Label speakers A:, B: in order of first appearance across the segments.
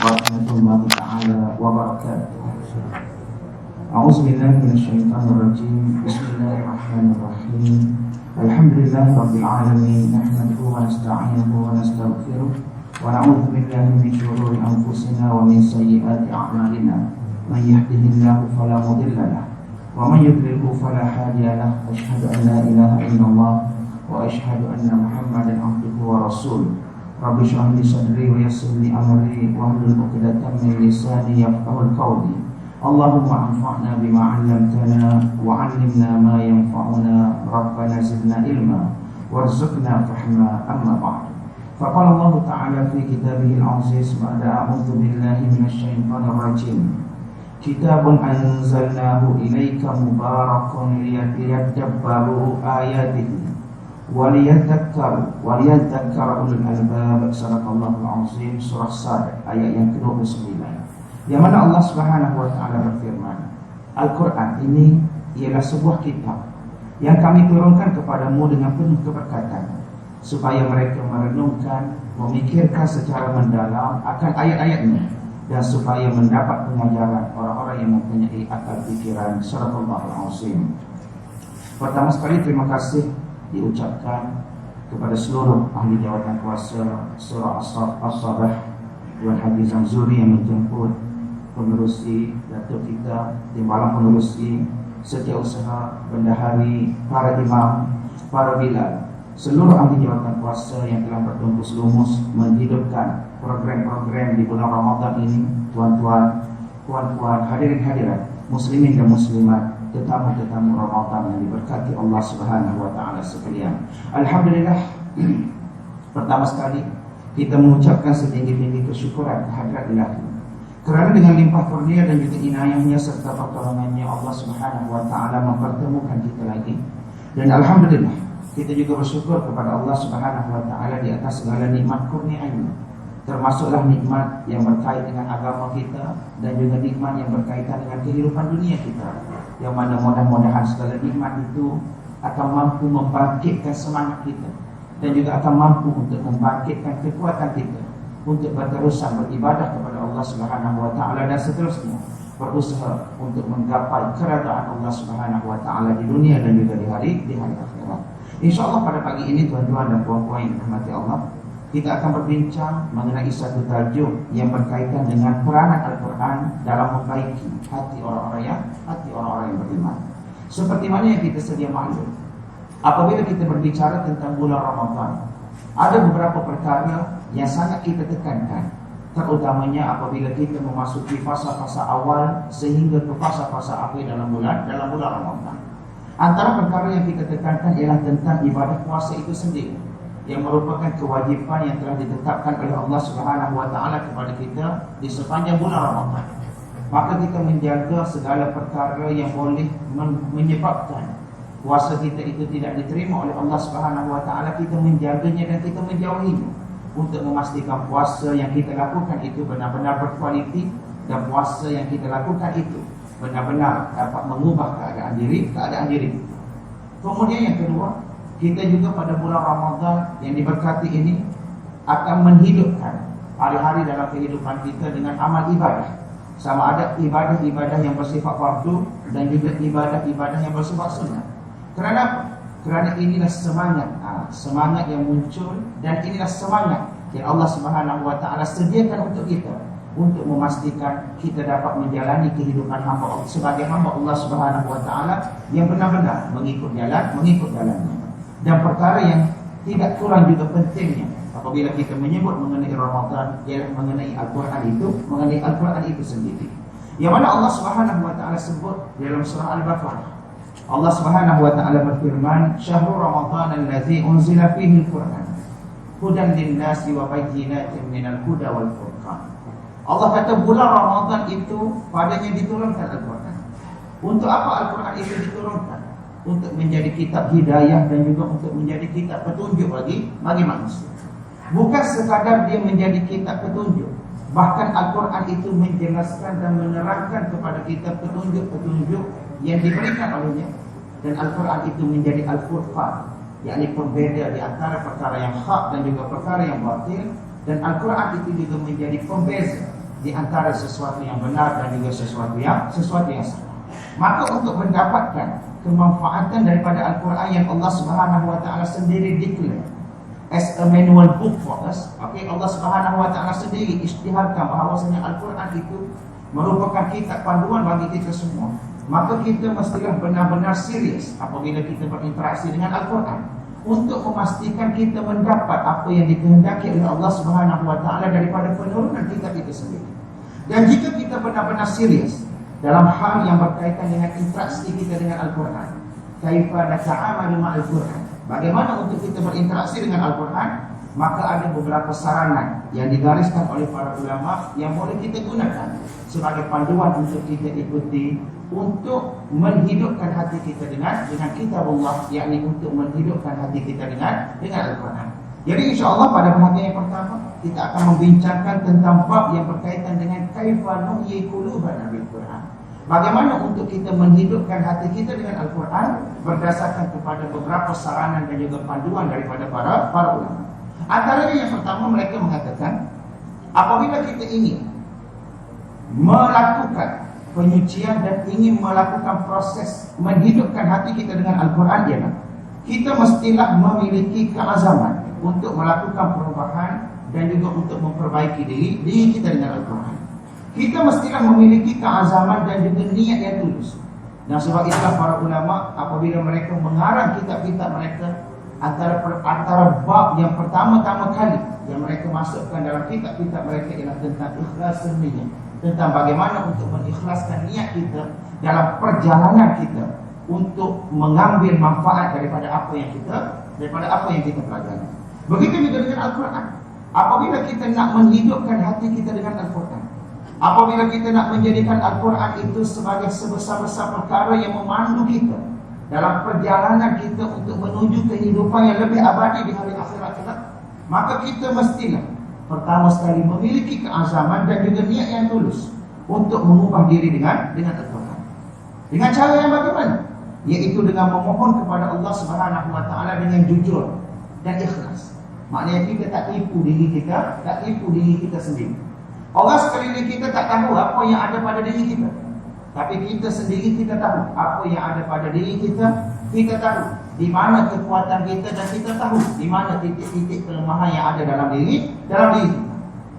A: warahmatullahi ta'ala wabarakatuh. A'udzubillahi minasyaitonirrajim. Bismillahirrahmanirrahim. Alhamdulillahi rabbil alamin. Nahmaduhu wa nasta'inuhu wa nastaghfiruh wa na'udzu billahi min shururi anfusina wa min sayyiati a'malina. Man yahdihillahu fala mudilla lahu wa man yudlilhu fala hadiya lahu. Asyhadu an la ilaha illallah wa asyhadu anna Muhammadan abduhu wa rasuluh. Rabbi shrah li sadri wa yassir li amri wahlul 'uqdatam min lisani yafqahu qawli. Allahumma anfa'na bima 'allamtana wa 'allimna ma yanfa'una. Rabbana zidna ilma warzuqna fahma. Amma ba'd. Faqala Allah Ta'ala fi kitabihil 'aziz ba'da a'udzu billahi minasyaitonir rajim. Kitabun anzalnahu ilaika mubarakun liyadabbaru ayatihi waliyadzakkaru ulul albab. Sadaqallahul azim. Surah Sad ayat yang ke-29, yang mana Allah Subhanahu wa taala berfirman, Al-Qur'an ini ialah sebuah kitab yang kami turunkan kepadamu dengan penuh keberkatan, supaya mereka merenungkan, memikirkan secara mendalam akan ayat-ayatnya, dan supaya mendapat pengajaran orang-orang yang mempunyai akal pikiran. Sadaqallahul azim. Pertama sekali terima kasih diucapkan kepada seluruh ahli jawatan kuasa surah As-Sabah Tuan Haji Zamzuri yang menjemput pengerusi Datuk kita, timbalan pengerusi, setiausaha, bendahari, para imam, para bilal, seluruh ahli jawatan kuasa yang telah bertungkus lumus menghidupkan program-program di bulan Ramadan ini. Tuan-tuan, puan-puan, hadirin-hadirat, muslimin dan muslimat, tetamu-tetamu Ramadan yang diberkati Allah Subhanahu wa taala sekalian. Alhamdulillah, pertama sekali kita mengucapkan setinggi-tinggi kesyukuran kehadirat Ilahi, kerana dengan limpah kurnia dan juga inayahnya serta pertolongannya Allah Subhanahu wa taala mempertemukan kita lagi. Dan alhamdulillah, kita juga bersyukur kepada Allah Subhanahu wa taala di atas segala nikmat kurnia-Nya, termasuklah nikmat yang berkait dengan agama kita dan juga nikmat yang berkaitan dengan kehidupan dunia kita, yang mana mudah-mudahan segala nikmat itu akan mampu membangkitkan semangat kita dan juga akan mampu untuk membangkitkan kekuatan kita untuk berterusan beribadah kepada Allah Subhanahu wa taala dan seterusnya berusaha untuk menggapai keredaan Allah Subhanahu wa taala di dunia dan juga di hari akhirat. Insyaallah pada pagi ini tuan-tuan dan puan-puan yang dirahmati Allah, kita akan berbincang mengenai satu tajuk yang berkaitan dengan peranan Al-Quran dalam membaiki hati orang-orang yang beriman. Seperti mana yang kita sedia maklum, apabila kita berbicara tentang bulan Ramadan, ada beberapa perkara yang sangat kita tekankan, terutamanya apabila kita memasuki fasa-fasa awal sehingga ke fasa-fasa akhir dalam bulan Ramadan. Antara perkara yang kita tekankan ialah tentang ibadah puasa itu sendiri, yang merupakan kewajipan yang telah ditetapkan oleh Allah Subhanahu wa taala kepada kita di sepanjang bulan Ramadan. Maka kita menjaga segala perkara yang boleh menyebabkan puasa kita itu tidak diterima oleh Allah Subhanahu wa taala. Kita menjaganya dan kita menjauhinya untuk memastikan puasa yang kita lakukan itu benar-benar berkualiti, dan puasa yang kita lakukan itu benar-benar dapat mengubah keadaan diri. Kemudian yang kedua, kita juga pada bulan Ramadan yang diberkati ini akan menghidupkan hari-hari dalam kehidupan kita dengan amal ibadah, sama ada ibadah-ibadah yang bersifat fardu dan juga ibadah-ibadah yang bersifat sunnah. Kerana apa? Kerana inilah semangat yang muncul, dan inilah semangat yang Allah Subhanahu wa taala sediakan untuk kita, untuk memastikan kita dapat menjalani kehidupan hamba sebagai hamba Allah Subhanahu wa taala yang benar-benar mengikut jalannya. Dan perkara yang tidak kurang juga pentingnya apabila kita menyebut mengenai Ramadan ialah mengenai Al-Quran itu sendiri, yang mana Allah Subhanahu wa taala sebut dalam surah Al-Baqarah. Allah Subhanahu wa taala berfirman, "Syahrul Ramadan allazi unzila fihi al-Qur'an hudan lin-nasi wa bayyinatin minal huda wal furqan." Allah kata bulan Ramadan itu padanya diturunkan Al-Quran. Untuk apa Al-Quran itu diturunkan? Untuk menjadi kitab hidayah dan juga untuk menjadi kitab petunjuk bagi manusia. Bukan sekadar dia menjadi kitab petunjuk, bahkan Al-Quran itu menjelaskan dan menerangkan kepada kita petunjuk-petunjuk yang diberikan olehnya. Dan Al-Quran itu menjadi Al-Furqan, yakni pembeda di antara perkara yang hak dan juga perkara yang batil. Dan Al-Quran itu juga menjadi pembeza di antara sesuatu yang benar dan juga sesuatu yang salah. Maka untuk mendapatkan kemanfaatan daripada Al-Quran yang Allah Subhanahu wa taala sendiri declare as a manual book for us, okay, Allah Subhanahu wa taala sendiri isytiharkan bahawasanya Al-Quran itu merupakan kitab panduan bagi kita semua. Maka kita mestilah benar-benar serius apabila kita berinteraksi dengan Al-Quran untuk memastikan kita mendapat apa yang dikehendaki oleh Allah Subhanahu wa taala daripada penurunan kitab itu sendiri. Dan jika kita benar-benar serius dalam hal yang berkaitan dengan interaksi kita dengan Al-Quran, kaifa nata'amalu ma'al Quran, bagaimana untuk kita berinteraksi dengan Al-Quran, maka ada beberapa saranan yang digariskan oleh para ulama yang boleh kita gunakan sebagai panduan untuk kita ikuti untuk menghidupkan hati kita dengan kitab Allah, yakni untuk menghidupkan hati kita dengan Al-Quran. Jadi insya-Allah pada bahagian yang pertama kita akan membincangkan tentang bab yang berkaitan dengan kaifa nuhyi qulubana bil Quran. Bagaimana untuk kita menghidupkan hati kita dengan Al-Quran berdasarkan kepada beberapa saranan dan juga panduan daripada para ulama. Antaranya yang pertama, mereka mengatakan apabila kita ingin melakukan penyucian dan ingin melakukan proses menghidupkan hati kita dengan Al-Quran, ialah kita mestilah memiliki keazaman untuk melakukan perubahan dan juga untuk memperbaiki diri kita dengan Al-Quran. Kita mestilah memiliki keazaman dan juga niat yang tulus. Dan sebab itulah para ulama apabila mereka mengarang kitab-kitab mereka, antara bab yang pertama-tama kali yang mereka masukkan dalam kitab-kitab mereka ialah tentang ikhlas niat, tentang bagaimana untuk mengikhlaskan niat kita dalam perjalanan kita untuk mengambil manfaat daripada apa yang kita pelajari. Begitu juga dengan Al-Quran. Apabila kita nak menghidupkan hati kita dengan Al-Quran, apabila kita nak menjadikan Al-Quran itu sebagai sebesar-besar perkara yang memandu kita dalam perjalanan kita untuk menuju kehidupan yang lebih abadi di hari akhirat kelak, maka kita mestilah pertama sekali memiliki keazaman dan juga niat yang tulus untuk mengubah diri dengan Al-Quran. Dengan cara yang bagaimana? Iaitu dengan memohon kepada Allah Subhanahu wa taala dengan jujur dan ikhlas. Maknanya kita tak tipu diri kita sendiri. Orang sekeliling kita tak tahu apa yang ada pada diri kita, tapi kita sendiri kita tahu apa yang ada pada diri kita. Kita tahu di mana kekuatan kita dan kita tahu di mana titik-titik kelemahan yang ada dalam diri kita.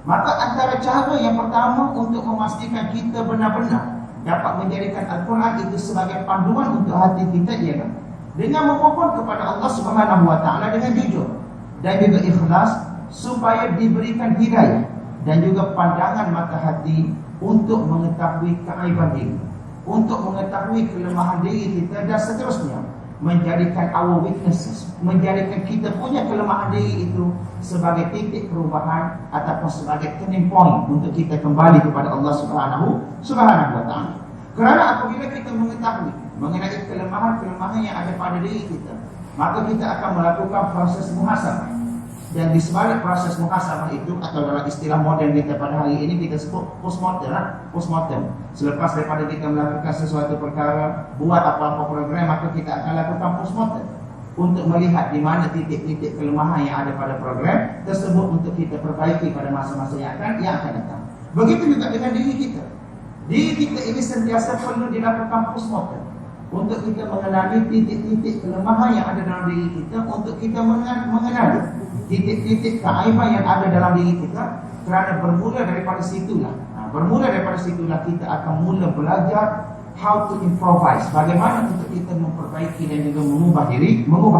A: Maka antara cara yang pertama untuk memastikan kita benar-benar dapat menjadikan Al-Quran itu sebagai panduan untuk hati kita ialah dengan memohon kepada Allah Subhanahu wa taala dengan jujur dan juga ikhlas, supaya diberikan hidayah dan juga pandangan mata hati untuk mengetahui keaiban diri, untuk mengetahui kelemahan diri kita, dan seterusnya menjadikan our weaknesses, menjadikan kita punya kelemahan diri itu sebagai titik perubahan ataupun sebagai turning point untuk kita kembali kepada Allah Subhanahu wa taala. Kerana apabila kita mengetahui mengenai kelemahan-kelemahan yang ada pada diri kita, maka kita akan melakukan proses muhasabah. Dan di sebalik proses muhasabah itu, atau dalam istilah modern kita pada hari ini kita sebut postmortem. Selepas daripada kita melakukan sesuatu perkara, buat apa-apa program, maka kita akan lakukan postmortem untuk melihat di mana titik-titik kelemahan yang ada pada program tersebut untuk kita perbaiki pada masa-masa yang akan datang. Begitu juga dengan diri kita. Diri kita ini sentiasa perlu dilakukan postmortem untuk kita mengenali titik-titik kelemahan yang ada dalam diri kita, untuk kita mengenali titik-titik keaiban yang ada dalam diri kita. Kerana bermula daripada situlah kita akan mula belajar how to improvise, bagaimana untuk kita memperbaiki dan juga mengubah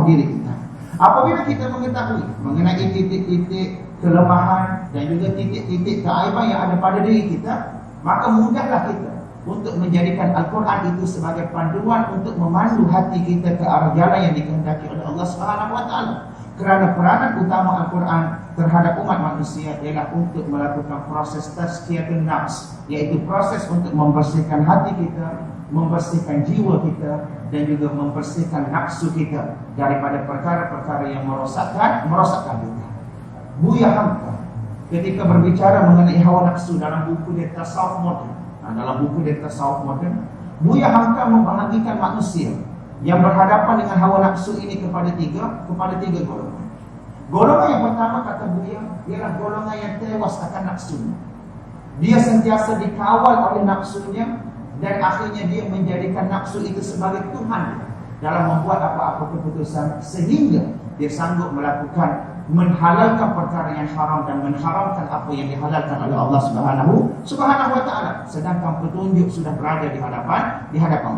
A: diri kita. Apabila kita mengetahui mengenai titik-titik kelemahan dan juga titik-titik keaiban yang ada pada diri kita, maka mudahlah kita untuk menjadikan Al-Quran itu sebagai panduan untuk memandu hati kita ke arah jalan yang dikehendaki oleh Allah Subhanahu wa taala. Kerana peranan utama Al-Quran terhadap umat manusia ialah untuk melakukan proses tazkiyatun nafs, iaitu proses untuk membersihkan hati kita, membersihkan jiwa kita, dan juga membersihkan nafsu kita daripada perkara-perkara yang merosakkan kita. Buya Hamka ketika berbicara mengenai hawa nafsu dalam buku dia Tasawuf Modern, Buya Hamka membahagikan manusia yang berhadapan dengan hawa nafsu ini kepada tiga golongan. Golongan yang pertama, kata Buya, ialah golongan yang tewas akan nafsu. Dia sentiasa dikawal oleh nafsunya, dan akhirnya dia menjadikan nafsu itu sebagai Tuhan dalam membuat apa-apa keputusan, sehingga dia sanggup melakukan menghalalkan perkara yang haram dan mengharamkan apa yang dihalalkan oleh Allah Subhanahu wa taala, sedangkan petunjuk sudah berada di hadapan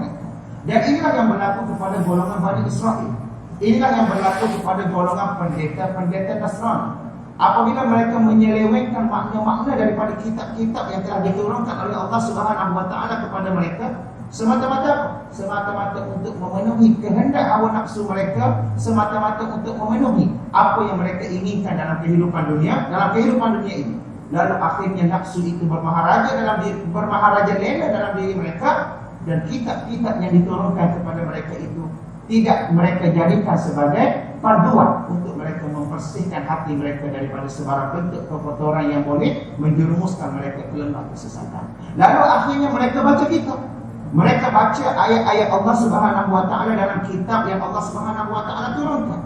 A: mereka. Dan inilah yang berlaku kepada golongan Bani Israel. Inilah yang berlaku kepada golongan pendeta Nasrani. Apabila mereka menyelewengkan makna-makna daripada kitab-kitab yang telah diturunkan oleh Allah Subhanahu wa taala kepada mereka, semata-mata untuk memenuhi kehendak hawa nafsu mereka, semata-mata untuk memenuhi apa yang mereka inginkan dalam kehidupan dunia ini. Lalu akhirnya nafsu itu bermaharaja lela dalam diri mereka, dan kitab-kitab yang diturunkan kepada mereka itu tidak mereka jadikan sebagai panduan untuk mereka membersihkan hati mereka daripada sebarang bentuk kekotoran yang boleh menjerumuskan mereka ke lembah kesesatan. Lalu akhirnya mereka baca kitab. Mereka baca ayat-ayat Allah Subhanahu wa taala dalam kitab yang Allah Subhanahu wa taala turunkan.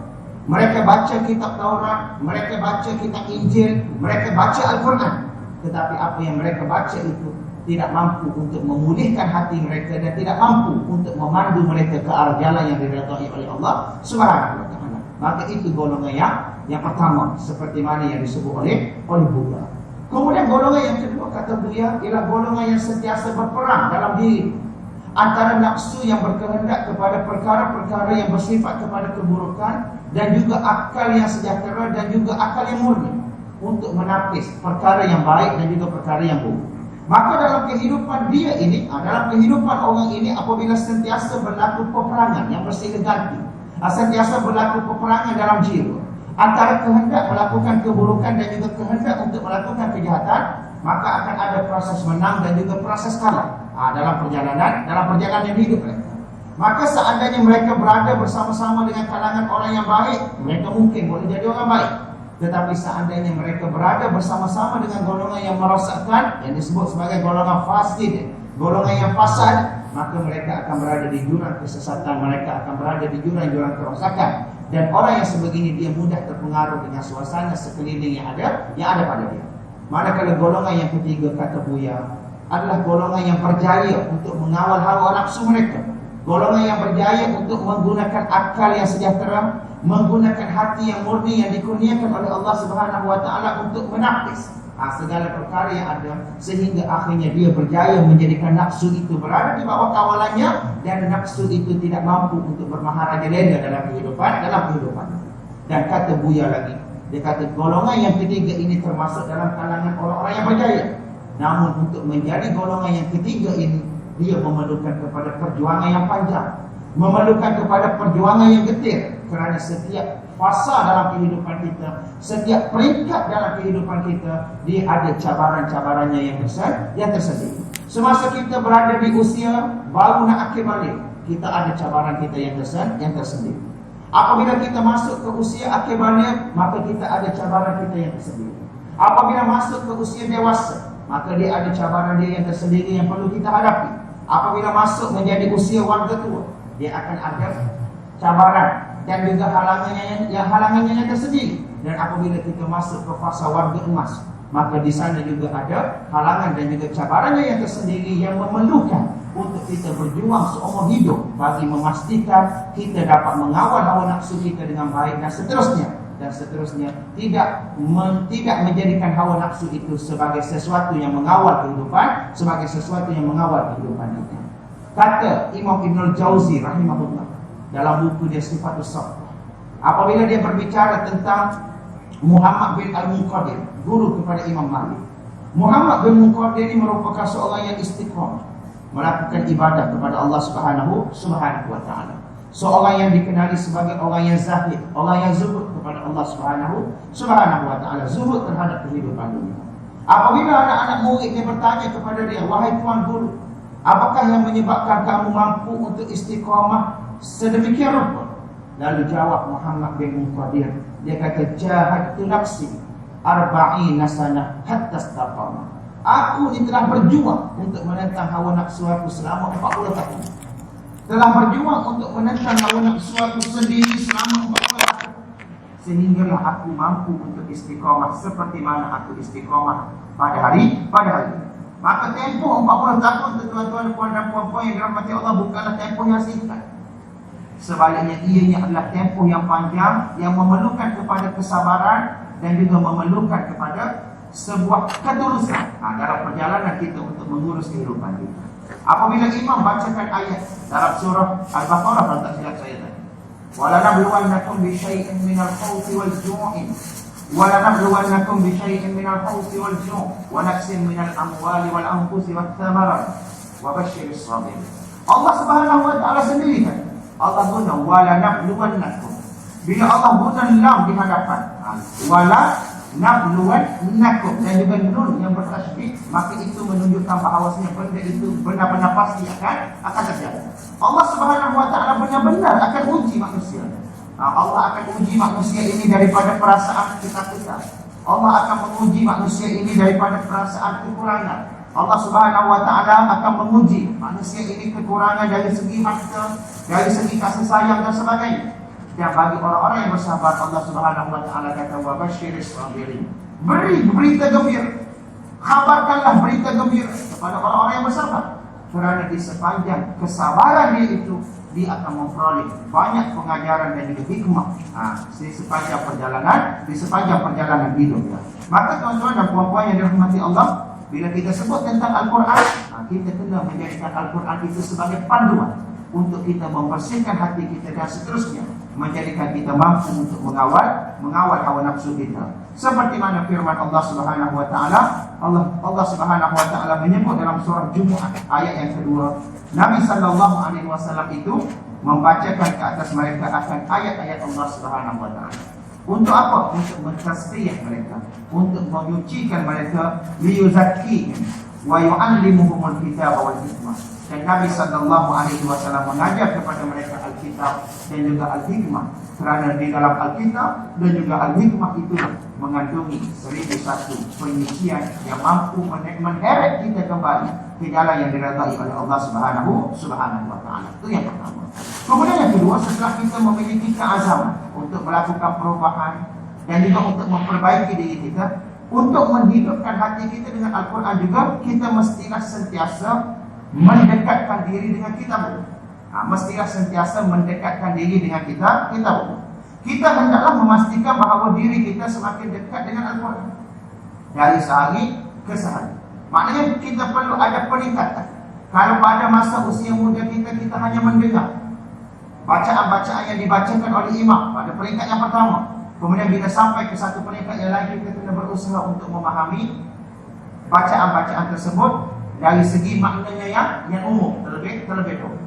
A: Mereka baca kitab Taurat, mereka baca kitab Injil, mereka baca Al-Quran. Tetapi apa yang mereka baca itu tidak mampu untuk memulihkan hati mereka dan tidak mampu untuk memandu mereka ke arah jalan yang diridhai oleh Allah Subhanahu wa taala. Maka itu golongan yang pertama, seperti mana yang disebut oleh Buddha. Kemudian golongan yang kedua, kata Buddha, ialah golongan yang sentiasa berperang dalam diri antara nafsu yang berkehendak kepada perkara-perkara yang bersifat kepada keburukan, dan juga akal yang sejahtera dan juga akal yang murni untuk menapis perkara yang baik dan juga perkara yang buruk. Maka dalam kehidupan dia ini, dalam kehidupan orang ini, apabila sentiasa berlaku peperangan yang bersilih ganti, sentiasa berlaku peperangan dalam jiwa antara kehendak melakukan keburukan dan juga kehendak untuk melakukan kejahatan, maka akan ada proses menang dan juga proses kalah dalam perjalanan hidup mereka. Maka seandainya mereka berada bersama-sama dengan kalangan orang yang baik, mereka mungkin boleh jadi orang baik. Tetapi seandainya mereka berada bersama-sama dengan golongan yang merosakkan, yang disebut sebagai golongan fasid, golongan yang fasad, maka mereka akan berada di jurang kesesatan, mereka akan berada di jurang-jurang kerosakan. Dan orang yang sebegini dia mudah terpengaruh dengan suasana sekeliling yang ada pada dia. Manakala golongan yang ketiga, kata Buya, adalah golongan yang berjaya untuk mengawal hawa nafsu mereka. Golongan yang berjaya untuk menggunakan akal yang sejahtera, menggunakan hati yang murni yang dikurniakan oleh Allah Subhanahu wa taala untuk menapis segala perkara yang ada, sehingga akhirnya dia berjaya menjadikan nafsu itu berada di bawah kawalannya, dan nafsu itu tidak mampu untuk bermaharaja lela dalam kehidupan. Dan kata Buya lagi, dia kata golongan yang ketiga ini termasuk dalam kalangan orang-orang yang berjaya. Namun untuk menjadi golongan yang ketiga ini, dia memerlukan kepada perjuangan yang panjang, memerlukan kepada perjuangan yang getir, kerana setiap fasa dalam kehidupan kita, setiap peringkat dalam kehidupan kita, dia ada cabaran-cabarannya yang tersendiri. Semasa kita berada di usia baru nak akhir balik, kita ada cabaran kita yang tersendiri. Apabila kita masuk ke usia akhir balik, maka kita ada cabaran kita yang tersendiri. Apabila masuk ke usia dewasa, maka dia ada cabaran dia yang tersendiri yang perlu kita hadapi. Apabila masuk menjadi usia warga tua, dia akan ada cabaran dan juga halangannya yang tersendiri. Dan apabila kita masuk ke fasa warga emas, maka di sana juga ada halangan dan juga cabarannya yang tersendiri yang memerlukan untuk kita berjuang seumur hidup bagi memastikan kita dapat mengawal hawa nafsu kita dengan baik, dan seterusnya tidak menjadikan hawa nafsu itu sebagai sesuatu yang mengawal kehidupan, kita. Kata Imam Ibnul Jauzi rahimahullah dalam buku dia Sifatus Safwah, apabila dia berbicara tentang Muhammad bin Al-Munqadir, guru kepada Imam Malik. Muhammad bin Munqadir ini merupakan seorang yang istiqamah melakukan ibadah kepada Allah Subhanahu wa taala. Seorang yang dikenali sebagai orang yang zahid, orang yang zuhud kepada Allah Subhanahu wa taala, zuhud terhadap kehidupan dunia. Apabila anak-anak muridnya bertanya kepada dia, "Wahai tuan guru, apakah yang menyebabkan kamu mampu untuk istiqamah sedemikian rupa?" Lalu jawab Muhammad bin Munqadir, dia kata, "Jahadtu nafsi 40 sanah hatta istaqama." Aku ni telah berjuang untuk menentang hawa nafsu aku selama 40 tahun. Telah berjuang untuk menentang hawa nafsu aku sendiri selama 40 tahun, sehinggalah aku mampu untuk istiqamah seperti mana aku istiqamah pada hari ini. Maka tempoh 40 tahun tuan-tuan dan puan-puan yang dirahmati Allah bukanlah tempoh yang singkat. Sebaliknya ianya adalah tempoh yang panjang yang memerlukan kepada kesabaran dan juga memerlukan kepada sebuah ketulusan dalam perjalanan kita untuk mengurus kehidupan kita. Apabila imam bacakan ayat dalam surah Al-Baqarah, kalau tak silap saya tadi, وَلَنَبْلُوَنَّكُمْ بِشَيْءٍ مِنَ الْخَوْفِ وَالْجُوعِ وَلَنَبْلُوَنَّكُمْ بِشَيْءٍ مِنَ الْخَوْفِ وَالْجُوعِ وَنَقْصٍ مِنَ الْأَمْوَالِ وَالْأَنْفُسِ وَالثَّمَرَاتِ وَبَشِّرِ الصَّابِرِينَ. Allah Subhanahu wa taala sendiri kan, Allah guna وَلَنَبْلُوَنَّكُمْ. Bila Allah guna lam di hadapan, وَلَنَبْلُوَنَّكُمْ dan juga nun yang bertasydid, maka itu menunjukkan bahawasanya benda itu benar-benar pasti akan terjadi. Allah Subhanahu wa taala benar-benar akan uji manusia. Allah akan uji manusia ini daripada perasaan ketakutan. Allah akan menguji manusia ini daripada perasaan kekurangan. Allah Subhanahu wa taala akan menguji manusia ini kekurangan dari segi harta, dari segi kasih sayang dan sebagainya. Dan bagi orang-orang yang bersabar, Allah Subhanahu wa taala kata wa basyiris sabirin. Beri berita gembira. Kabarkanlah berita gembira kepada orang-orang yang bersabar. Kerana di sepanjang kesabaran dia itu, dia akan memperoleh banyak pengajaran dan juga hikmah di sepanjang perjalanan hidup dia. Maka tuan-tuan dan puan-puan yang dirahmati Allah, bila kita sebut tentang Al-Quran, kita kena menjadikan Al-Quran itu sebagai panduan untuk kita membersihkan hati kita dan seterusnya menjadikan kita mampu untuk mengawal hawa nafsu kita. Seperti mana firman Allah Subhanahu wa taala, Allah Subhanahu wa taala menyebut dalam surah Jumu'ah ayat yang kedua, Nabi sallallahu alaihi wasallam itu membacakan ke atas mereka akan ayat-ayat Allah Subhanahu wa taala. Untuk apa? Untuk mentasbih mereka, untuk menyucikan mereka, liyuzakkihim wa yu'allimuhumul kitaba wal hikmah. Dan Nabi sallallahu alaihi wasallam mengajar kepada mereka Alkitab dan juga Al-Hikmah, kerana di dalam Alkitab dan juga Al-Hikmah itu mengandungi 1001 penyucian yang mampu mengheret kita kembali ke jalan yang diridai oleh Allah Subhanahu wa taala. Itu yang pertama. Kemudian yang kedua, setelah kita memiliki keazaman untuk melakukan perubahan dan juga untuk memperbaiki diri kita, untuk menghidupkan hati kita dengan Al-Quran juga, kita mestilah sentiasa mendekatkan diri dengan kitab. Mestilah sentiasa mendekatkan diri dengan kitab. Kita hendaklah memastikan bahawa diri kita semakin dekat dengan Al-Quran dari sehari ke sehari. Maknanya kita perlu ada peningkatan. Kalau pada masa usia muda kita hanya mendengar bacaan-bacaan yang dibacakan oleh imam pada peringkat yang pertama, kemudian bila sampai ke satu peringkat yang lain, kita kena berusaha untuk memahami bacaan-bacaan tersebut dari segi maknanya yang umum terlebih dahulu.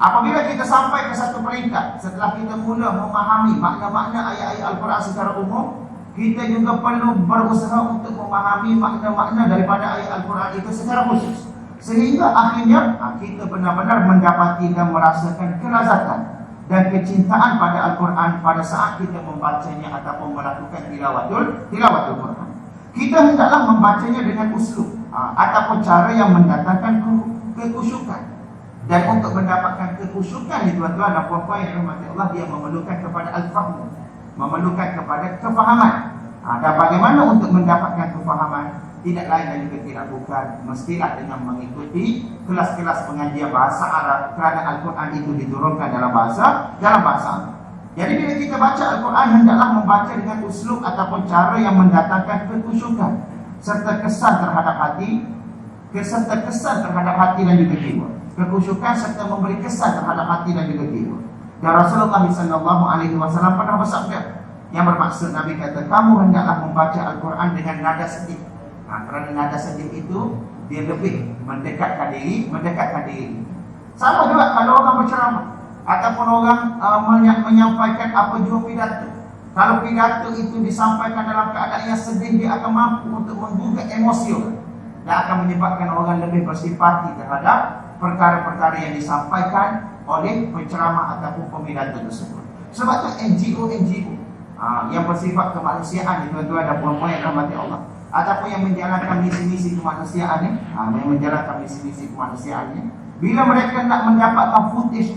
A: Apabila kita sampai ke satu peringkat, setelah kita mula memahami makna-makna ayat-ayat Al-Quran secara umum, kita juga perlu berusaha untuk memahami makna-makna daripada ayat Al-Quran itu secara khusus, sehingga akhirnya kita benar-benar mendapati dan merasakan kelazatan dan kecintaan pada Al-Quran pada saat kita membacanya ataupun melakukan tilawatul Quran. Kita hendaklah membacanya dengan uslub ataupun cara yang mendatangkan kekhusyukan. Dan untuk mendapatkan kekhusyukan ni tuan-tuan dan puan-puan yang dirahmati Allah, dia memerlukan kepada al-fahmu, memerlukan kepada kefahaman. Dan bagaimana untuk mendapatkan kefahaman? Tidak lain dan juga tidak bukan, mestilah dengan mengikuti kelas-kelas pengajian bahasa Arab, kerana Al-Quran itu diturunkan dalam bahasa Arab. Jadi bila kita baca Al-Quran, hendaklah membaca dengan uslub ataupun cara yang mendatangkan kekhusyukan serta kesan terhadap hati, dan juga jiwa. Kekhusyukan serta memberi kesan terhadap hati dan juga jiwa. Dan Rasulullah SAW pernah bersabda, yang bermaksud Nabi kata, kamu hendaklah membaca Al-Quran dengan nada sedih. Kerana nada sedih itu dia lebih mendekatkan diri. Sama juga kalau orang berceramah ataupun orang menyampaikan apa jua pidato. Kalau pidato itu disampaikan dalam keadaan yang sedih, dia akan mampu untuk menggugah emosi dan akan menyebabkan orang lebih bersimpati terhadap perkara-perkara yang disampaikan oleh penceramah ataupun pemidato tersebut. Sebab tu NGO yang bersifat kemanusiaan, tuan-tuan dan puan-puan yang dirahmati Allah, ataupun yang menjalankan misi-misi kemanusiaan bila mereka nak mendapatkan footage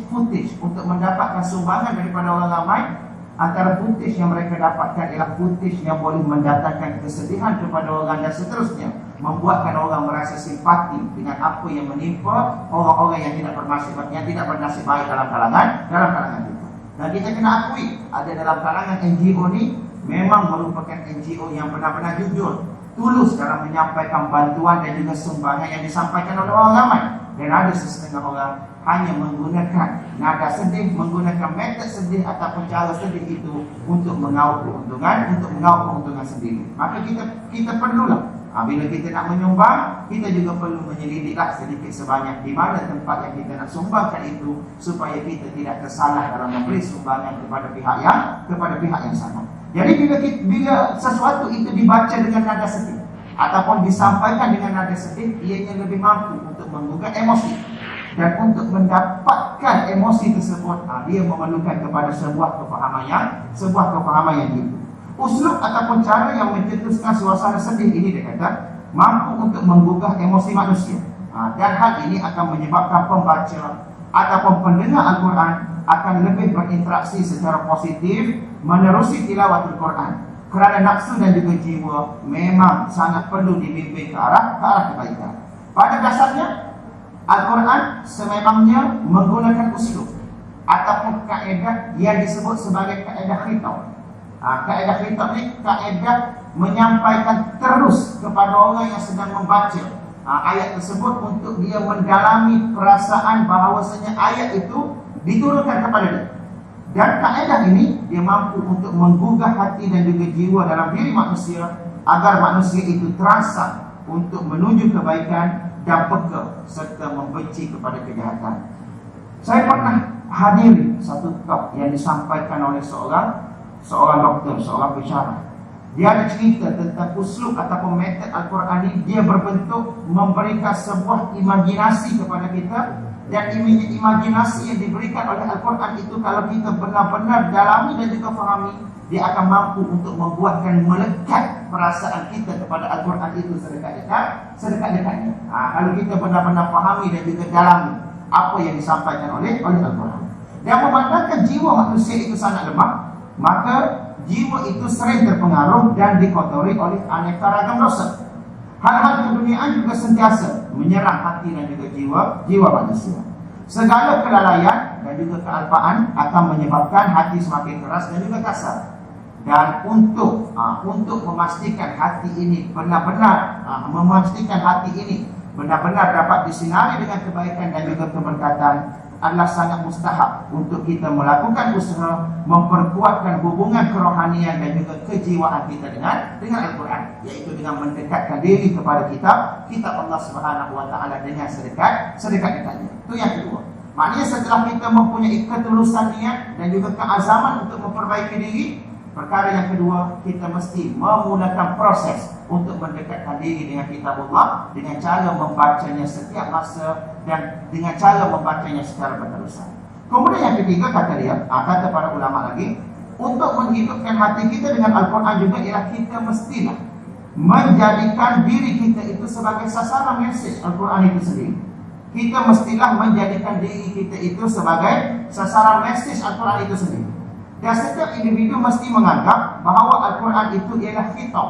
A: untuk mendapatkan sumbangan daripada orang ramai, antara footage yang mereka dapatkan ialah footage yang boleh mendatangkan kesedihan kepada orang dan seterusnya,
B: membuatkan orang merasa simpati dengan apa yang menimpa orang-orang yang tidak bernasib baik dalam kalangan kita. Dan kita kena akui, ada dalam kalangan NGO ni memang merupakan NGO yang benar-benar jujur, tulus dalam menyampaikan bantuan dan juga sumbangan yang disampaikan oleh orang ramai. Dan ada sesetengah orang hanya menggunakan nada sedih, menggunakan metode sedih ataupun cara sedih itu untuk mengaup keuntungan sendiri. Maka kita perlulah, bila kita nak menyumbang, kita juga perlu menyelidiklah sedikit sebanyak di mana tempat yang kita nak sumbangkan itu, supaya kita tidak tersalah dalam memberi sumbangan kepada pihak yang sama. Jadi bila sesuatu itu dibaca dengan nada sedih ataupun disampaikan dengan nada sedih, ianya lebih mampu untuk menggugah emosi. Dan untuk mendapatkan emosi tersebut, dia memerlukan kepada sebuah kefahaman yang itu. Uslub ataupun cara yang mencetuskan suasana sedih ini, dia kata, mampu untuk menggugah emosi manusia. Dan hal ini akan menyebabkan pembaca ataupun pendengar Al-Quran akan lebih berinteraksi secara positif menerusi tilawatul Quran. Kerana nafsu dan juga jiwa memang sangat perlu dibimbing ke arah kebaikan. Pada dasarnya, Al-Quran sememangnya menggunakan uslub ataupun kaedah yang disebut sebagai kaedah khitab. Kaedah khitab ni kaedah menyampaikan terus kepada orang yang sedang membaca ayat tersebut untuk dia mendalami perasaan bahawasanya ayat itu diturunkan kepada dia. Dan kaedah ini dia mampu untuk menggugah hati dan juga jiwa dalam diri manusia, agar manusia itu terangsang untuk menuju kebaikan dan peka serta membenci kepada kejahatan. Saya pernah hadiri satu talk yang disampaikan oleh seorang doktor, seorang pensyarah. Dia ada cerita tentang uslub ataupun metode Al-Quran ini. Dia berbentuk memberikan sebuah imajinasi kepada kita. Dan imajinasi yang diberikan oleh Al-Quran itu, kalau kita benar-benar dalami dan juga fahami, dia akan mampu untuk membuatkan melekat perasaan kita kepada Al-Quran itu sedekat-dekatnya. Kalau kita benar-benar fahami dan juga dalami apa yang disampaikan oleh Al-Quran. Dan memandangkan jiwa manusia itu sangat lemah, maka jiwa itu sering terpengaruh dan dikotori oleh aneka ragam dosa. Hal-hal keduniaan juga sentiasa menyerang hati dan juga jiwa manusia. Segala kelalaian dan juga kealpaan akan menyebabkan hati semakin keras dan juga kasar. Dan untuk memastikan hati ini benar-benar dapat disinari dengan kebaikan dan juga keberkatan, adalah sangat mustahab untuk kita melakukan usaha memperkuatkan hubungan kerohanian dan juga kejiwaan kita dengan Al-Quran, iaitu dengan mendekatkan diri kepada kitab Allah Subhanahu wa taala dengan sedekat-dekatnya. Itu yang kedua. Maknanya setelah kita mempunyai ketulusan niat dan juga keazaman untuk memperbaiki diri, perkara yang kedua, kita mesti memulakan proses untuk mendekatkan diri dengan kitab Allah dengan cara membacanya setiap masa dan dengan cara membacanya secara berterusan. Kemudian yang ketiga, kata para ulama lagi, untuk menghidupkan hati kita dengan Al-Quran juga ialah kita mestilah menjadikan diri kita itu sebagai sasaran mesej Al-Quran itu sendiri. Kita mestilah menjadikan diri kita itu sebagai sasaran mesej Al-Quran itu sendiri. Dan setiap individu mesti menganggap bahawa Al-Quran itu ialah khitab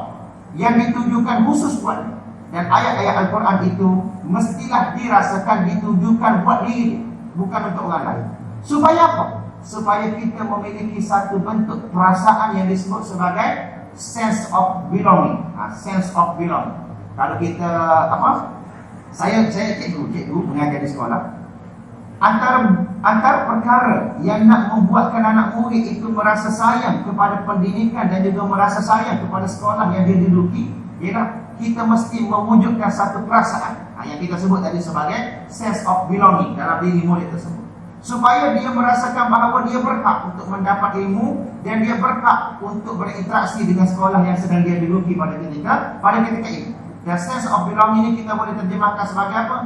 B: yang ditujukan khusus buat. Dan ayat-ayat Al-Quran itu mestilah dirasakan ditujukan buat diri, bukan untuk orang lain. Supaya apa? Supaya kita memiliki satu bentuk perasaan yang disebut sebagai sense of belonging. Sense of belonging. Kalau kita saya cikgu mengajar di sekolah. Antara perkara yang nak membuatkan anak murid itu merasa sayang kepada pendidikan dan juga merasa sayang kepada sekolah yang dia duduki, ialah kita mesti mewujudkan satu perasaan yang kita sebut tadi sebagai sense of belonging dalam diri murid tersebut, supaya dia merasakan bahawa dia berhak untuk mendapat ilmu dan dia berhak untuk berinteraksi dengan sekolah yang sedang dia duduki pada ketika ini. Dan sense of belonging ini kita boleh terjemahkan sebagai apa?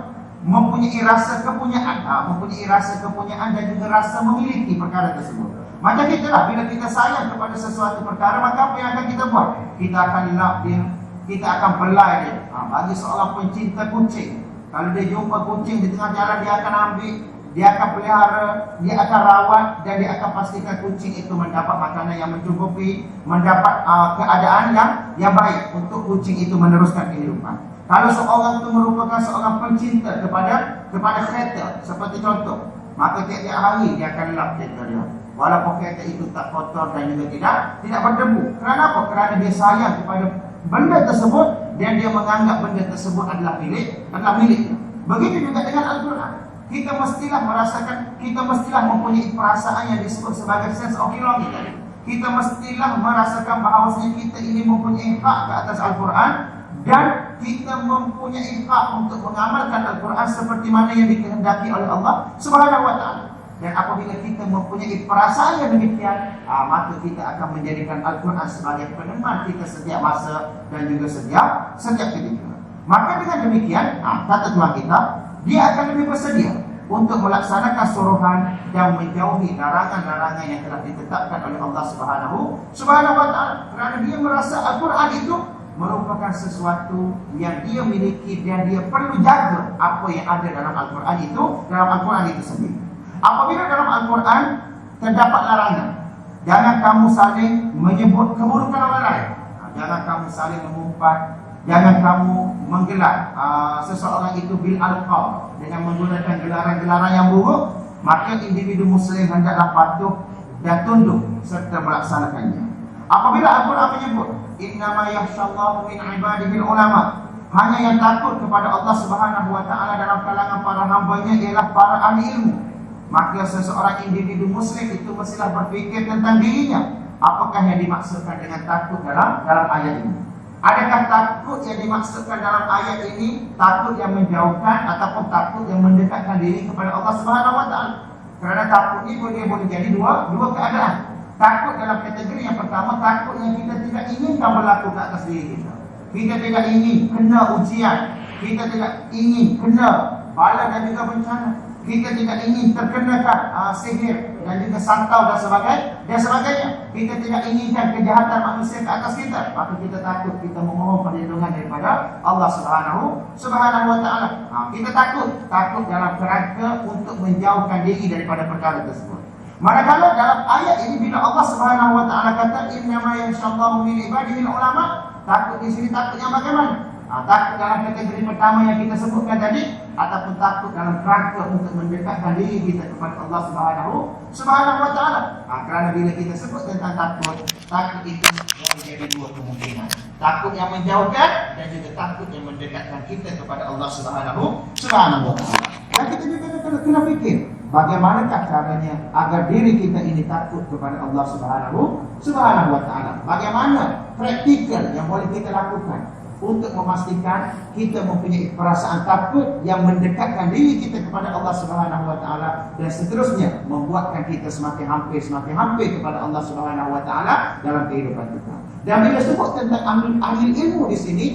B: Mempunyai rasa kepunyaan dan juga rasa memiliki perkara tersebut. Macam kita lah, bila kita sayang kepada sesuatu perkara, maka apa yang akan kita buat? Kita akan lap dia, kita akan belai dia. Bagi seorang pencinta kucing, kalau dia jumpa kucing di tengah jalan, dia akan ambil, dia akan pelihara, dia akan rawat, dan dia akan pastikan kucing itu mendapat makanan yang mencukupi, mendapat keadaan yang baik untuk kucing itu meneruskan kehidupan. Kalau seorang itu merupakan seorang pencinta kepada kereta, seperti contoh, maka tiap-tiap hari dia akan lap kereta dia. Walaupun kereta itu tak kotor dan juga tidak berdebu. Kerana apa? Kerana dia sayang kepada benda tersebut dan dia menganggap benda tersebut adalah miliknya. Begitu juga dengan Al-Quran. Kita mestilah mempunyai perasaan yang disebut sebagai sense of belonging tadi. Kita mestilah merasakan bahawasanya kita ini mempunyai hak ke atas Al-Quran dan kita mempunyai hak untuk mengamalkan Al-Quran seperti mana yang dikehendaki oleh Allah Subhanahu wa taala. Dan apabila kita mempunyai perasaan yang demikian, maka kita akan menjadikan Al-Quran sebagai peneman kita setiap masa dan juga setiap ketika. Maka dengan demikian, kata Tuhan kita, dia akan lebih bersedia untuk melaksanakan suruhan dan menjauhi larangan-larangan yang telah ditetapkan oleh Allah Subhanahu wa taala. Kerana dia merasa Al-Quran itu merupakan sesuatu yang dia miliki dan dia perlu jaga apa yang ada dalam Al-Quran itu sendiri. Apabila dalam Al-Quran terdapat larangan, jangan kamu saling menyebut keburukan orang lain, jangan kamu saling mengumpat, jangan kamu menggelar seseorang itu bil alqab dengan menggunakan gelaran-gelaran yang buruk, maka individu muslim hendaklah patuh dan tunduk serta melaksanakannya. Apabila Al-Quran menyebut innama yakhshallahu min ibadihi ulama, hanya yang takut kepada Allah Subhanahu wa taala dalam kalangan para hamba-Nya ialah para ahli ilmu, maka seseorang individu muslim itu mestilah berfikir tentang dirinya. Apakah yang dimaksudkan dengan takut dalam ayat ini? Adakah takut yang dimaksudkan dalam ayat ini takut yang menjauhkan ataupun takut yang mendekatkan diri kepada Allah Subhanahu wa taala? Kerana takut ini boleh jadi dua keadaan. Takut dalam kategori yang pertama, takut yang kita tidak inginkan berlaku ke atas diri kita. Kita tidak ingin kena ujian, kita tidak ingin kena bala dan juga bencana, kita tidak ingin terkenakan sihir dan juga santau dan sebagainya. Kita tidak inginkan kejahatan manusia ke atas kita, maka kita takut, kita memohon perlindungan daripada Allah Subhanahu wa taala. Kita takut dalam kerangka untuk menjauhkan diri daripada perkara tersebut. Manakala dalam ayat ini bila Allah Subhanahu wa taala kata innama yakhshallahu min ibadihi ulama, takut di sini takut yang bagaimana? Takut dalam kategori pertama yang kita sebutkan tadi, ataupun takut dalam kerangka untuk mendekatkan diri kita kepada Allah Subhanahu wa taala. Kerana bila kita sebut tentang takut itu menjadi dua kemungkinan. Takut yang menjauhkan dan juga takut yang mendekatkan kita kepada Allah Subhanahu wa taala. Dan kita juga kena fikir, bagaimanakah caranya agar diri kita ini takut kepada Allah Subhanahu wa taala? Bagaimana praktikal yang boleh kita lakukan untuk memastikan kita mempunyai perasaan takut yang mendekatkan diri kita kepada Allah Subhanahu wa taala dan seterusnya membuatkan kita semakin hampir kepada Allah Subhanahu wa taala dalam kehidupan kita. Dan bila sebut tentang ahli ilmu di sini,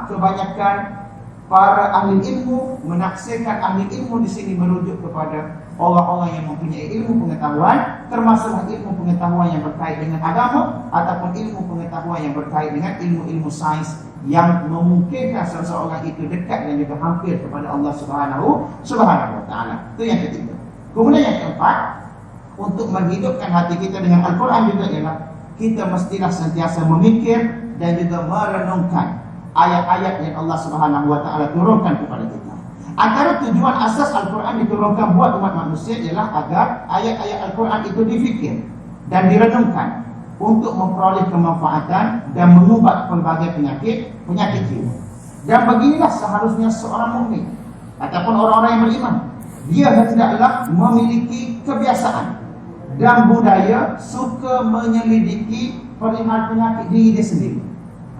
B: kebanyakan para ahli ilmu menaksirkan ahli ilmu di sini merujuk kepada orang-orang yang mempunyai ilmu pengetahuan, termasuk ilmu pengetahuan yang berkait dengan agama ataupun ilmu pengetahuan yang berkait dengan ilmu-ilmu sains yang memungkinkan seseorang itu dekat dan juga hampir kepada Allah Subhanahu wa taala. Itu yang ketiga. Kemudian yang keempat, untuk menghidupkan hati kita dengan Al-Quran juga ialah kita mestilah sentiasa memikir dan juga merenungkan ayat-ayat yang Allah Subhanahu wa taala turunkan kepada kita. Antara tujuan asas Al-Quran diturunkan buat umat manusia ialah agar ayat-ayat Al-Quran itu difikir dan direnungkan untuk memperoleh kemanfaatan dan mengubat pelbagai penyakit jiwa. Dan beginilah seharusnya seorang mukmin ataupun orang-orang yang beriman, dia hendaklah memiliki kebiasaan dan budaya suka menyelidiki perihal penyakit diri dia sendiri.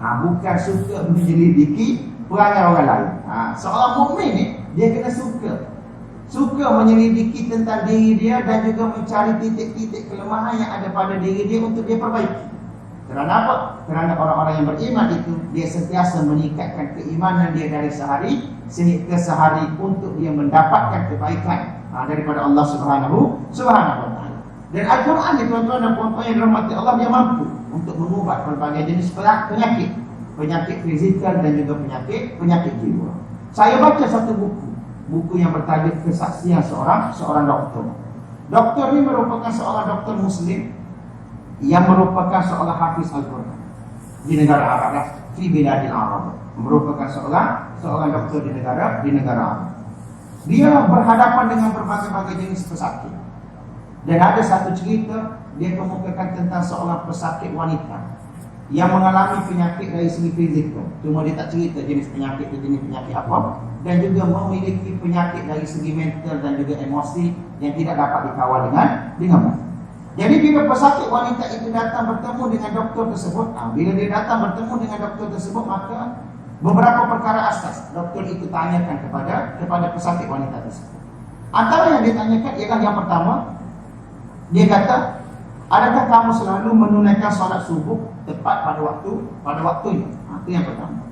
B: Bukan suka menyelidiki perangai orang lain. Seorang mukmin ni dia kena suka menyelidiki tentang diri dia dan juga mencari titik-titik kelemahan yang ada pada diri dia untuk dia perbaiki. Kerana apa? Kerana orang-orang yang beriman itu dia sentiasa meningkatkan keimanan dia dari sehari ke sehari untuk dia mendapatkan kebaikan daripada Allah Subhanahu wa taala. Dan Al-Quran ni tuan-tuan dan puan-puan yang dirahmati Allah, dia mampu untuk mengubat berbagai jenis penyakit fizikal dan juga penyakit jiwa. Saya baca satu buku yang bertajuk Kesaksian seorang doktor. Doktor ini merupakan seorang doktor muslim yang merupakan seorang hafiz Al-Quran di negara Arab, di biladil Arab. merupakan seorang doktor di negara. Dia berhadapan dengan berbagai-bagai jenis pesakit. Dan ada satu cerita dia kemukakan tentang seorang pesakit wanita yang mengalami penyakit dari segi fizikal. Cuma dia tak cerita jenis penyakit apa, dan juga memiliki penyakit dari segi mental dan juga emosi yang tidak dapat dikawal dengan baik. Jadi bila pesakit wanita itu datang bertemu dengan doktor tersebut, bila dia datang bertemu dengan doktor tersebut, maka beberapa perkara asas doktor itu tanyakan kepada pesakit wanita tersebut. Antara yang ditanyakan ialah yang pertama, dia kata, adakah kamu selalu menunaikan solat subuh tepat pada waktunya? Itu yang pertama.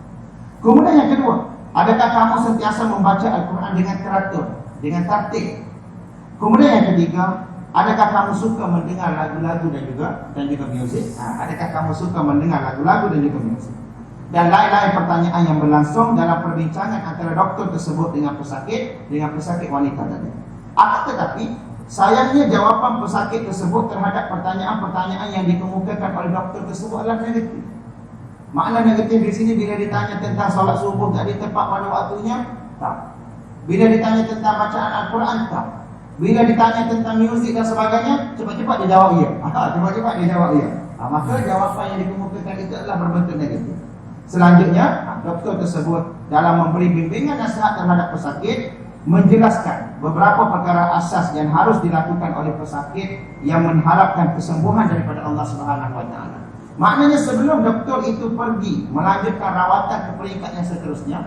B: Kemudian yang kedua, adakah kamu sentiasa membaca Al-Quran dengan teratur, dengan tertib? Kemudian yang ketiga, adakah kamu suka mendengar lagu-lagu dan juga muzik? Adakah kamu suka mendengar lagu-lagu dan juga muzik? Dan lain-lain pertanyaan yang berlangsung dalam perbincangan antara doktor tersebut dengan pesakit wanita tadi. Akan tetapi, sayangnya jawapan pesakit tersebut terhadap pertanyaan-pertanyaan yang dikemukakan oleh doktor tersebut adalah negatif. Makna negatif di sini bila ditanya tentang solat subuh tadi tepat pada waktunya, tak. Bila ditanya tentang bacaan Al-Quran, tak. Bila ditanya tentang muzik dan sebagainya, cepat-cepat dia jawab ya. Maka jawapan yang dikemukakan itu adalah berbentuk negatif. Selanjutnya, doktor tersebut dalam memberi bimbingan nasihat terhadap pesakit menjelaskan beberapa perkara asas yang harus dilakukan oleh pesakit yang mengharapkan kesembuhan daripada Allah Subhanahu wa taala. Maknanya sebelum doktor itu pergi melanjutkan rawatan ke peringkat yang seterusnya,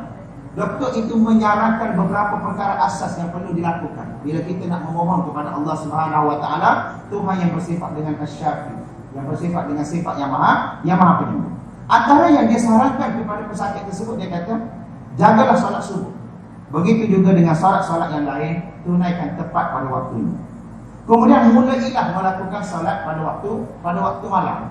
B: doktor itu menyarankan beberapa perkara asas yang perlu dilakukan bila kita nak memohon kepada Allah Subhanahu wa taala, Tuhan yang bersifat dengan Asy-Syafi, yang bersifat dengan sifat yang maha penyembuh. Antara yang dia sarankan kepada pesakit tersebut, dia kata, jagalah solat subuh. Begitu juga dengan solat-solat yang lain, tunaikan tepat pada waktunya. Kemudian mulailah melakukan solat pada waktu malam.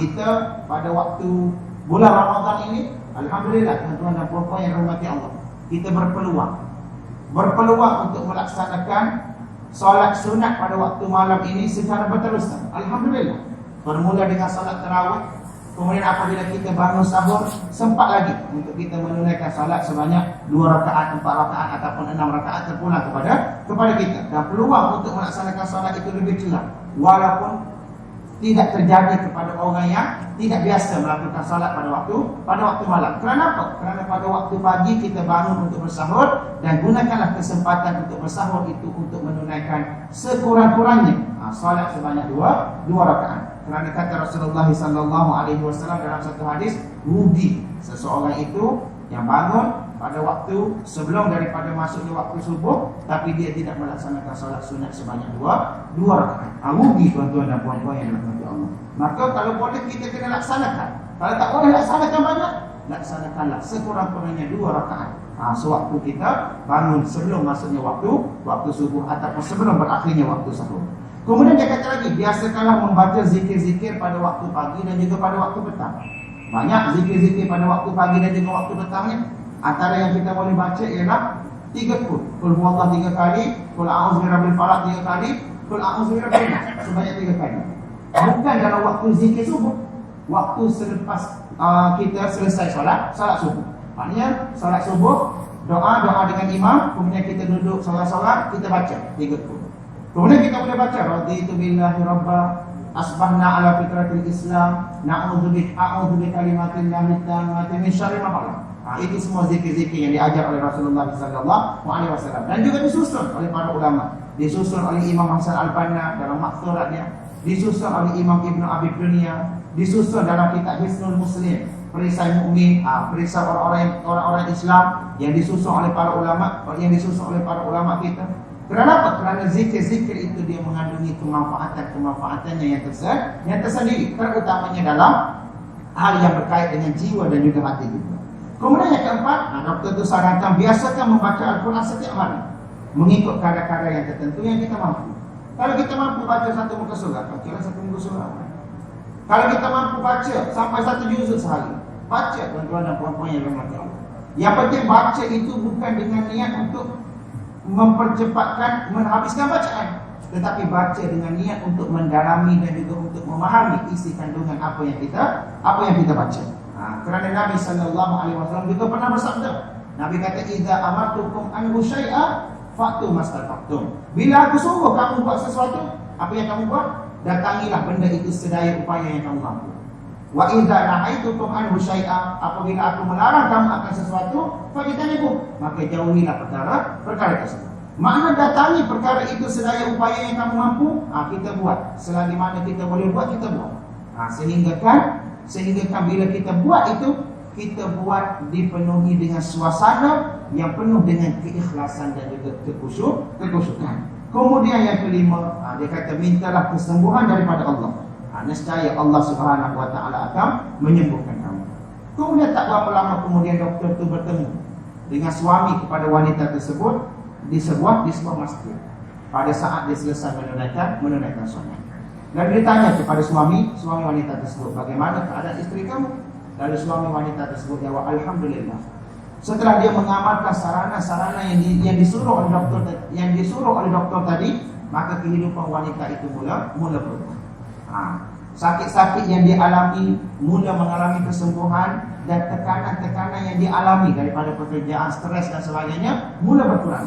B: Kita pada waktu bulan Ramadan ini, alhamdulillah tuan-tuan dan puan-puan yang dirahmati Allah, kita berpeluang untuk melaksanakan solat sunat pada waktu malam ini secara berterusan. Alhamdulillah. Bermula dengan solat tarawih. Kemudian apabila kita bangun sahur, sempat lagi untuk kita menunaikan salat sebanyak 2 rakaat, 4 rakaat ataupun 6 rakaat terpulang kepada kita. Dan peluang untuk melaksanakan salat itu lebih cepat, walaupun tidak terjadi kepada orang yang tidak biasa melakukan salat pada waktu malam. Kerana apa? Kerana pada waktu pagi kita bangun untuk bersahur, dan gunakanlah kesempatan untuk bersahur itu untuk menunaikan sekurang-kurangnya salat sebanyak 2 rakaat. Kerana kata Rasulullah SAW dalam satu hadis, rugi seseorang itu yang bangun pada waktu sebelum daripada masuknya waktu subuh, tapi dia tidak melaksanakan solat sunat sebanyak 2 rakaat. Rugi tuan-tuan dan puan-puan yang dirahmati Allah. Maka kalau boleh kita kena laksanakan. Kalau tak boleh laksanakan banyak, laksanakanlah sekurang-kurangnya 2 rakaat. Sewaktu kita bangun sebelum masuknya waktu subuh ataupun sebelum berakhirnya waktu sahur. Kemudian dia kata lagi, biasakanlah membaca zikir-zikir pada waktu pagi dan juga pada waktu petang. Banyak zikir-zikir pada waktu pagi dan juga waktu petangnya. Antara yang kita boleh baca ialah 3 kul. Kul huwallah 3 kali, kul a'udzu birabbil falaq 3 kali, kul a'udzu birabbin nas sebanyak 3 kali. Bukan dalam waktu zikir subuh, waktu selepas kita selesai solat subuh. Maknanya solat subuh, doa dengan imam, kemudian kita duduk solat, kita baca 3 kul. Kemudian kita boleh baca raditu billahi rabba, asbahna ala fitratil Islam, a'udzu bi kalimatillahi tammati min syarri ma khalaq. Itu semua zikir-zikir yang diajar oleh Rasulullah SAW, dan juga disusun oleh para ulama. Disusun oleh Imam Hasan Al-Banna dalam Makthuratnya, disusun oleh Imam Ibnu Abi Dunya, disusun dalam kitab Hisnul Muslim, perisai mukmin, perisai orang-orang Islam yang disusun oleh para ulama, kita. Kerana apa? Kerana zikir-zikir itu dia mengandungi kemanfaatannya yang tersendiri, terutamanya dalam hal yang berkait dengan jiwa dan juga hati kita. Kemudian yang keempat, doktor itu sarankan biasakan membaca Al-Quran setiap hari, mengikut kadar-kadar yang tertentu yang kita mampu. Kalau kita mampu baca 1 muka surat, bacalah 1 muka surat. Kalau kita mampu baca sampai 1 juzuk sehari, baca tuan-tuan dan puan-puan yang dirahmati Allah. Yang penting baca itu bukan dengan niat untuk mempercepatkan menghabiskan bacaan, tetapi baca dengan niat untuk mendalami dan juga untuk memahami isi kandungan apa yang kita baca. Kerana Nabi SAW juga pernah bersabda. Nabi kata, "Idza amartukum an syai'a fa'tu mastata'tum." Bila aku suruh kamu buat sesuatu, apa yang kamu buat? Datangilah benda itu sedaya upaya yang kamu mampu. Wa idza nahaitukum an syai'a, apabila aku melarang kamu akan sesuatu, fajtanibu, maka jauhilah perkara tersebut. Makna datangi perkara itu sedaya upaya yang kamu mampu, kita buat. Selagi mana kita boleh buat, kita buat. Sehingga kan bila kita buat itu, kita buat dipenuhi dengan suasana yang penuh dengan keikhlasan dan juga kekhusyukan. Kemudian yang kelima, dia kata mintalah kesembuhan daripada Allah. Nescaya Allah Subhanahu wa taala akan menyembuhkan kamu. Kemudian tak berapa lama kemudian doktor itu bertemu dengan suami kepada wanita tersebut di sebuah masjid. Pada saat dia selesai menunaikan solat. Dan dia tanya kepada suami wanita tersebut, "Bagaimana keadaan isteri kamu?" Lalu suami wanita tersebut jawab, "Alhamdulillah." Setelah dia mengamalkan sarana-sarana yang disuruh oleh doktor tadi, maka kehidupan wanita itu mula berubah. Sakit-sakit yang dia alami mula mengalami kesembuhan, dan tekanan-tekanan yang dia alami daripada pekerjaan, stres dan sebagainya mula berkurang.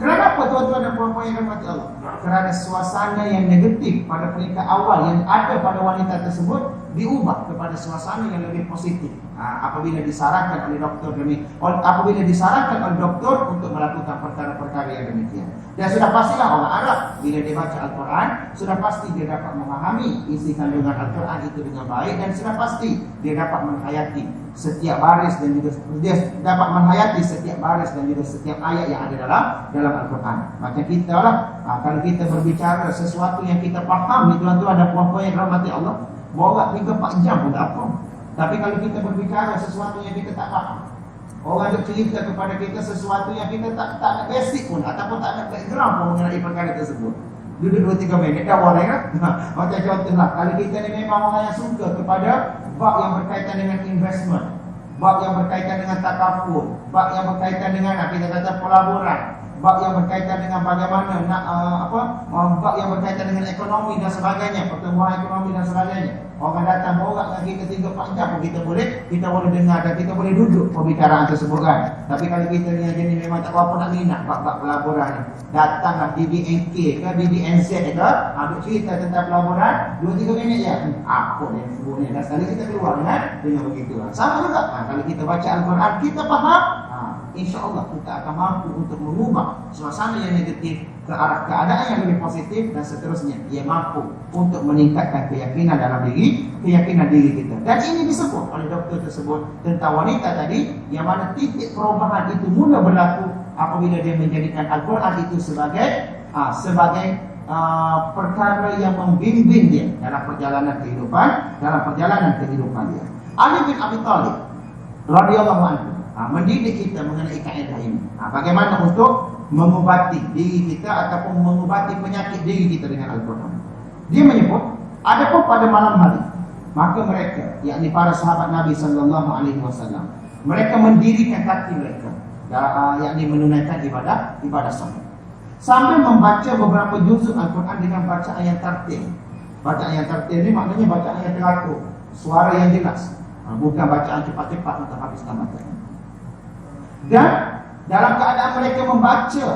B: Kenapa tuan-tuan dan puan-puan yang dirahmati Allah? Kerana suasana yang negatif pada peringkat awal yang ada pada wanita tersebut diubah kepada suasana yang lebih positif. Apabila disarankan oleh doktor untuk melakukan perkara-perkara yang demikian. Dan sudah pastilah orang Arab bila dia baca Al-Quran, sudah pasti dia dapat memahami isi kandungan Al-Quran itu dengan baik, dan sudah pasti dia dapat menghayati setiap baris dan juga setiap ayat yang ada dalam Al-Quran. Macam kita lah, kalau kita berbicara sesuatu yang kita faham, tuan-tuan dan puan-puan yang dirahmati Allah, borak 3-4 jam pun tak apa. Tapi kalau kita berbicara sesuatu yang kita tak faham, orang nak cerita kepada kita sesuatu yang kita tak ada basic pun, ataupun tak ada background pun mengenai perkara tersebut, duduk 2-3 minit dah boleh kan? Macam contohlah, kalau kita ni memang orang yang suka kepada bab yang berkaitan dengan investment, bab yang berkaitan dengan takaful, bab yang berkaitan dengan kita kata pelaburan, bab yang berkaitan dengan bagaimana bab yang berkaitan dengan ekonomi dan sebagainya, pertumbuhan ekonomi dan sebagainya. Orang datang borak dengan kita 3-4 jam pun kita boleh dengar dan kita boleh duduk pembicaraan tersebut kan. Tapi kalau kita ni jenis memang tak apa nak minat bab pelaburan, datanglah DBNK ke DBNZ ke, duk cerita tentang pelaburan 2-3 minit je. Apa dia sebut ni? Dan sekali kita keluar dengan begitu. Sama juga kalau kita baca Al-Quran, kita faham, insya-Allah kita akan mampu untuk mengubah suasana yang negatif ke arah keadaan yang lebih positif, dan seterusnya ia mampu untuk meningkatkan keyakinan diri kita. Dan ini disebut oleh doktor tersebut tentang wanita tadi, yang mana titik perubahan itu mula berlaku apabila dia menjadikan Al-Quran itu sebagai perkara yang membimbing dia dalam perjalanan kehidupan dia. Ali bin Abi Thalib radhiyallahu anhu mendidik kita mengenai kaedah ini. Bagaimana untuk mengubati diri kita ataupun mengubati penyakit diri kita dengan Al-Quran. Dia menyebut, adapun pada malam hari, maka mereka, yakni para sahabat Nabi SAW, mereka mendirikan kaki mereka, yakni menunaikan ibadah salat, sambil membaca beberapa juzuk Al-Quran dengan bacaan yang tartil. Bacaan yang tartil ini maknanya bacaan yang teratur, suara yang jelas, bukan bacaan cepat-cepat untuk habiskan bacaan. Dan dalam keadaan mereka membaca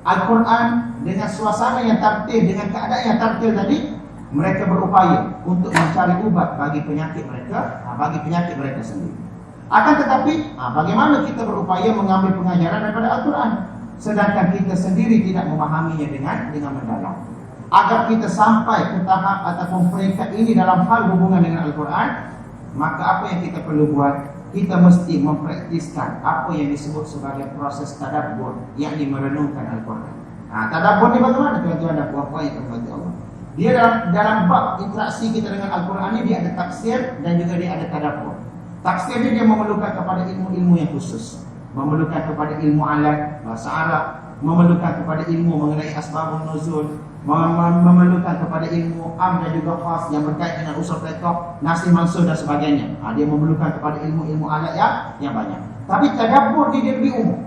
B: Al-Quran dengan suasana yang tartil, dengan keadaan yang tartil tadi, mereka berupaya untuk mencari ubat bagi penyakit mereka sendiri. Akan tetapi, bagaimana kita berupaya mengambil pengajaran daripada Al-Quran, sedangkan kita sendiri tidak memahaminya dengan mendalam. Agar kita sampai ke tahap ataupun peringkat ini dalam hal hubungan dengan Al-Quran, maka apa yang kita perlu buat? Kita mesti mempraktiskan apa yang disebut sebagai proses tadabbur, yakni merenungkan Al-Quran. Tadabbur ni bagaimana tuan-tuan dan puan-puan yang dirahmati Allah? Dia dalam bab interaksi kita dengan Al-Quran ni, dia ada tafsir dan juga dia ada tadabbur. Tafsir ni dia memerlukan kepada ilmu-ilmu yang khusus, memerlukan kepada ilmu alat, bahasa Arab, memerlukan kepada ilmu mengenai asbabun nuzul, memerlukan kepada ilmu am dan juga khas yang berkait dengan usul fiqh, nasih mansukh dan sebagainya. Dia memerlukan kepada ilmu-ilmu alat yang banyak. Tapi tadabbur dia lebih umum.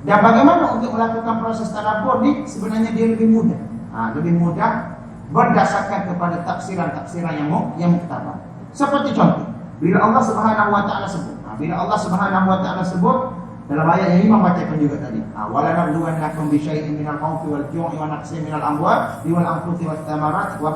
B: Dan bagaimana untuk melakukan proses tadabbur ni? Sebenarnya dia lebih mudah. Lebih mudah berdasarkan kepada tafsiran-tafsiran yang muktabar. Seperti contoh, bila Allah Subhanahu wa taala sebut, bila Allah Subhanahu wa taala sebut dalam ayat yang Imam bacakan juga tadi, wala nabluwannakum bi syai'in minal khawfi wal ju'i wa naqsin minal amwali wal anfusi wath thamarat wa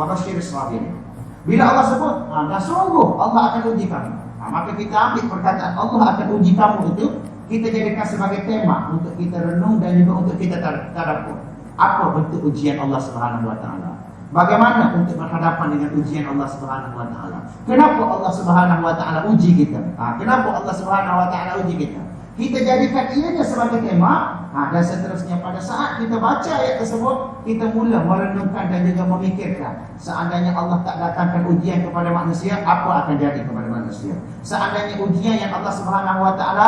B: basyyiris sabirin. Bila Allah sebut, dan sungguh Allah akan uji kamu. Maka kita ambil perkataan Allah akan uji kamu itu kita jadikan sebagai tema untuk kita renung dan juga untuk kita tadabbur. Apa bentuk ujian Allah Subhanahu wa taala? Bagaimana untuk berhadapan dengan ujian Allah Subhanahu wa taala? Kenapa Allah Subhanahu wa taala uji kita? Kenapa Allah Subhanahu wa taala uji kita? Kita jadikan ianya sebagai tema, dan seterusnya pada saat kita baca ayat tersebut, kita mula merenungkan dan juga memikirkan, seandainya Allah tak datangkan ujian kepada manusia, apa akan jadi kepada manusia? Seandainya ujian yang Allah Subhanahu wa taala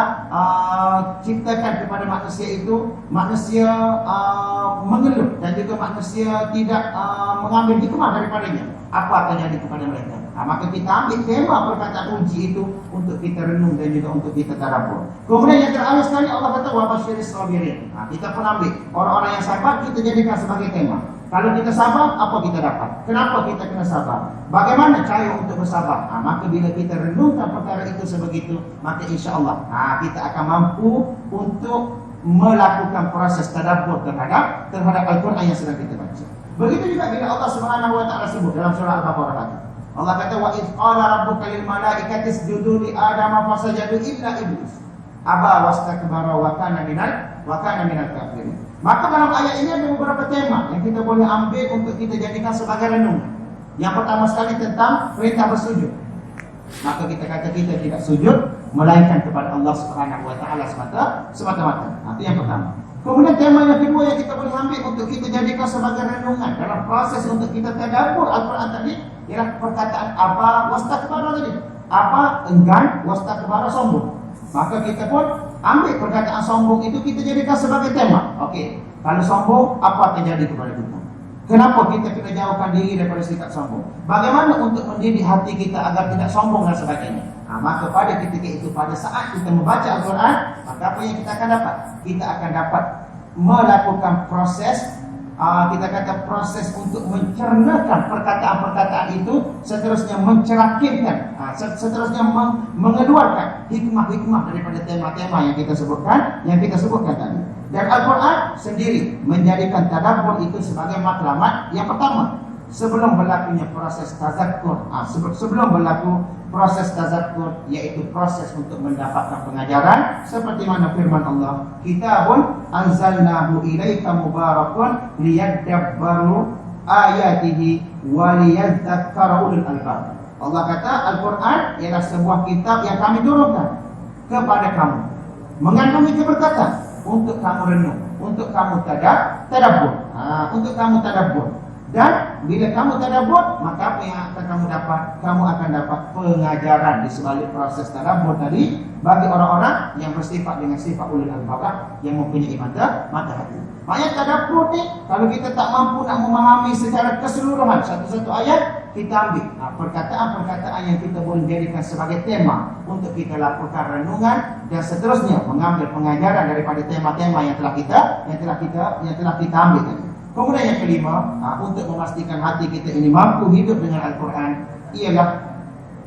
B: ciptakan kepada manusia itu, manusia mengeluh dan juga manusia tidak mengambil hikmah daripadanya, apa akan jadi kepada mereka? Maka kita ambil tema perkataan uji itu untuk kita renung dan juga untuk kita tadabbur. Kemudian yang terakhir sekali Allah kata wa basyiris sabirin. Kita pun ambil orang-orang yang sabar, kita jadikan sebagai tema. Kalau kita sabar, apa kita dapat? Kenapa kita kena sabar? Bagaimana cara untuk bersabar? Maka bila kita renungkan perkara itu sebegitu, maka insya-Allah kita akan mampu untuk melakukan proses tadabbur terhadap Al-Quran yang sedang kita baca. Begitu juga bila Allah Subhanahu wa taala sebut dalam surah Al-Baqarah tadi. Allah kata wa idz qala rabbuka lil malaikati isjudu li adama fasajadu illa iblis aba wastakbara wa kana minal kafirin. Maka dalam ayat ini ada beberapa tema yang kita boleh ambil untuk kita jadikan sebagai renungan. Yang pertama sekali tentang perintah bersujud. Maka kita kata kita tidak sujud melainkan kepada Allah Subhanahu wa taala semata-mata. Itu yang pertama. Kemudian tema yang kedua yang kita boleh ambil untuk kita jadikan sebagai renungan dalam proses untuk kita tadabbur Al-Quran tadi ialah perkataan aba wastakbara tadi. Aba enggan, wastakbara sombong. Maka kita pun ambil perkataan sombong itu kita jadikan sebagai tema. Okey, kalau sombong apa akan jadi kepada kita? Kenapa kita kena jauhkan diri daripada sikap sombong? Bagaimana untuk mendidik hati kita agar tidak sombong dan sebagainya? Maka pada ketika itu, pada saat kita membaca Al-Quran, maka apa yang kita akan dapat? Kita akan dapat melakukan proses, kita kata proses untuk mencernakan perkataan-perkataan itu, seterusnya mencerahkan, seterusnya mengeluarkan hikmah-hikmah daripada tema-tema yang kita sebutkan tadi. Dan Al-Quran sendiri menjadikan tadabbur itu sebagai matlamat yang pertama sebelum berlakunya proses tazakkur. Sebelum berlaku proses tazakkur, yaitu proses untuk mendapatkan pengajaran, seperti mana firman Allah, kitabun anzalnahu ilaika mubarakun liyadabbaru ayatihi wa liyadzakkara ulul albab. Allah kata Al-Quran ialah sebuah kitab yang kami turunkan kepada kamu, mengandungi keberkatan untuk kamu renung, untuk kamu tadabbur, untuk kamu tadabbur. Dan bila kamu tadabbur, maka apa yang akan kamu dapat? Kamu akan dapat pengajaran di sebalik proses tadabbur tadi bagi orang-orang yang bersifat dengan sifat ulul albab, yang mempunyai mata hati. Maknanya tadabbur ni, kalau kita tak mampu nak memahami secara keseluruhan satu-satu ayat, kita ambil perkataan-perkataan yang kita boleh jadikan sebagai tema untuk kita lakukan renungan dan seterusnya mengambil pengajaran daripada tema-tema yang telah kita ambil tadi. Kemudian yang kelima, untuk memastikan hati kita ini mampu hidup dengan Al-Quran, ialah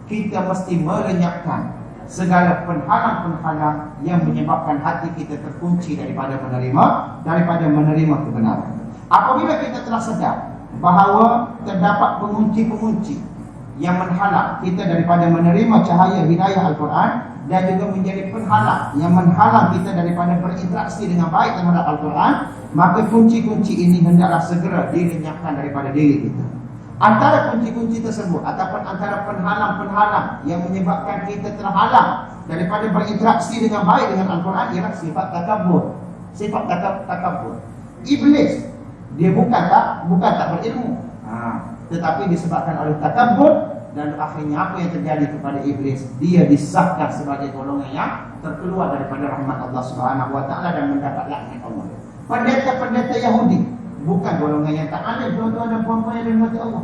B: kita mesti melenyapkan segala penghalang-penghalang yang menyebabkan hati kita terkunci daripada menerima kebenaran. Apabila kita telah sedar bahawa terdapat pengunci-pengunci yang menghalang kita daripada menerima cahaya hidayah Al-Quran, dan juga menjadi penghalang yang menghalang kita daripada berinteraksi dengan baik terhadap Al-Quran, maka kunci-kunci ini hendaklah segera dilenyapkan daripada diri kita. Antara kunci-kunci tersebut ataupun antara penghalang-penghalang yang menyebabkan kita terhalang daripada berinteraksi dengan baik dengan Al-Quran ialah sifat takabbur. Sifat takabbur. Iblis, dia bukan tak berilmu, tetapi disebabkan oleh takabbur, dan akhirnya apa yang terjadi kepada iblis? Dia disahkan sebagai golongan yang terkeluar daripada rahmat Allah Subhanahu wa taala dan mendapat laknat Allah. Pendeta-pendeta Yahudi bukan golongan yang tak alim, tuan-tuan dan puan-puan yang dirahmati Allah.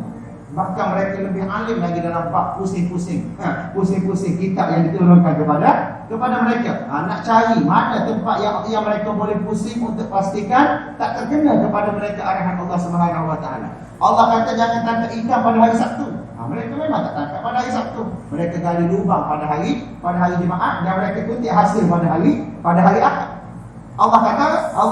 B: Bahkan mereka lebih alim lagi dalam bab pusing-pusing kitab yang diturunkan kepada mereka. Nak cari mana tempat yang mereka boleh pusing untuk pastikan tak terkena kepada mereka arahan Allah Subhanahu wa taala. Allah kata jangan tangkap ikan pada hari Sabtu. Mereka memang tak tangkap pada hari Sabtu. Mereka gali lubang pada hari Jumaat dan mereka kutip hasil pada hari Ahad. Allah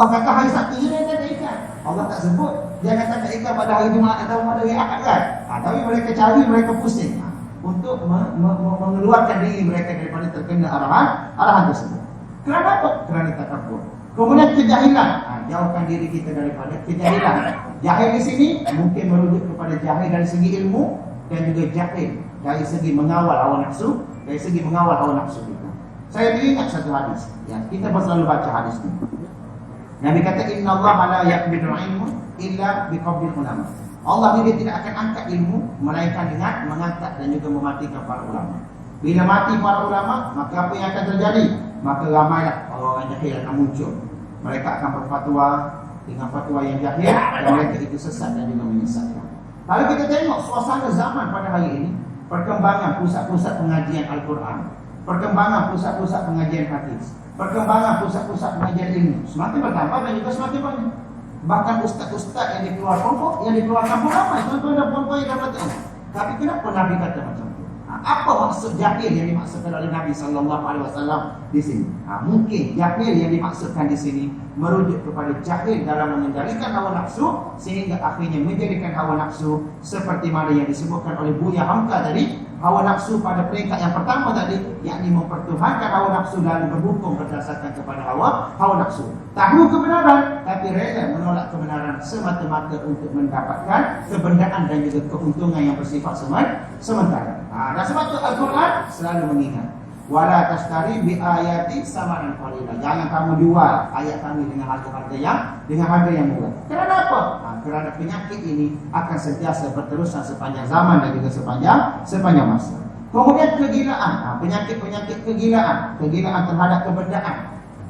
B: kata hari Sabtu ini dia tak ikan. Allah tak sebut dia kata tak ikan pada hari Jumaat atau pada hari Ahad kan. Tapi mereka cari, mereka pusing untuk mengeluarkan diri mereka daripada terkena arahan tersebut. Kenapa? Kerana takabur. Kemudian kejahilan. Jauhkan diri kita daripada kejahilan. Jahil di sini mungkin merujuk kepada jahil dari segi ilmu dan juga jahil dari segi mengawal hawa nafsu, kita. Saya teringat satu hadis. Ya, kita selalu baca hadis ini. Nabi kata innallaha la yaqbidu ilmu illa biqabdil ulama. Allah ini tidak akan angkat ilmu melainkan dengan mengangkat dan juga mematikan para ulama. Bila mati para ulama, maka apa yang akan terjadi? Maka ramailah orang-orang jahil akan muncul. Mereka akan berfatwa dengan fatwa yang jahil dan mereka itu sesat dan juga menyesatkan. Kalau kita tengok suasana zaman pada hari ini, perkembangan pusat-pusat pengajian Al-Quran, perkembangan pusat-pusat pengajian hadis, perkembangan pusat-pusat pengajian ilmu semakin bertambah dan juga semakin banyak. Bahkan ustaz-ustaz yang dikeluarkan pun ramai, tuan-tuan dan puan-puan yang dapat tahu. Tapi kenapa Nabi kata macam itu? Apa maksud jahil yang dimaksudkan oleh Nabi SAW di sini? Mungkin jahil yang dimaksudkan di sini merujuk kepada jahil dalam mengendalikan hawa nafsu sehingga akhirnya menjadikan hawa nafsu seperti mana yang disebutkan oleh Buya Hamka tadi. Hawa nafsu pada peringkat yang pertama tadi, yakni mempertuhankan hawa nafsu lalu berhukum berdasarkan kepada hawa nafsu. Tahu kebenaran tapi rela menolak kebenaran semata-mata untuk mendapatkan kebendaan dan juga keuntungan yang bersifat sementara. Dan sebab itu Al-Quran selalu mengingat, wala tashtari bi ayati samanan qalila. Jangan kamu jual ayat kami dengan harga yang murah. Kerana apa? Kerana penyakit ini akan sentiasa berterusan sepanjang zaman dan juga sepanjang masa. Kemudian kegilaan, penyakit kegilaan terhadap kebendaan,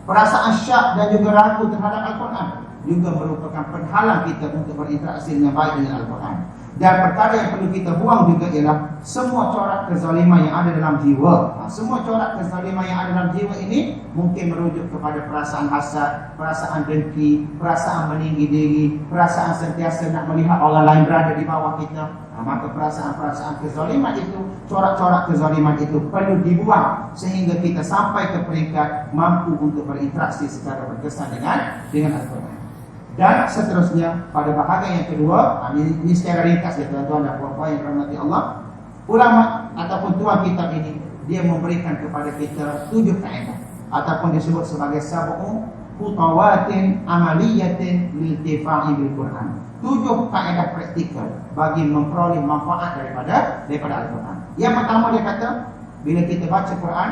B: perasaan syak dan juga ragu terhadap Al-Quran juga merupakan penghalang kita untuk berinteraksi dengan baik dengan Al-Quran. Dan perkara yang perlu kita buang juga ialah semua corak kezaliman yang ada dalam jiwa. Semua corak kezaliman yang ada dalam jiwa ini mungkin merujuk kepada perasaan hasad, perasaan dengki, perasaan meninggi diri, perasaan sentiasa nak melihat orang lain berada di bawah kita. Maka perasaan-perasaan kezaliman itu, corak-corak kezaliman itu perlu dibuang sehingga kita sampai ke peringkat mampu untuk berinteraksi secara berkesan dengan Al-Quran. Dan seterusnya pada bahagian yang kedua, ini secara ringkas ya tuan-tuan dan puan-puan yang dirahmati Allah. Ulama ataupun tuan kitab ini dia memberikan kepada kita 7 kaedah ataupun disebut sebagai sab'u khutawatin amaliyatin liltifa'i bil Quran. 7 kaedah praktikal bagi memperoleh manfaat daripada Al-Quran. Yang pertama dia kata, bila kita baca Quran,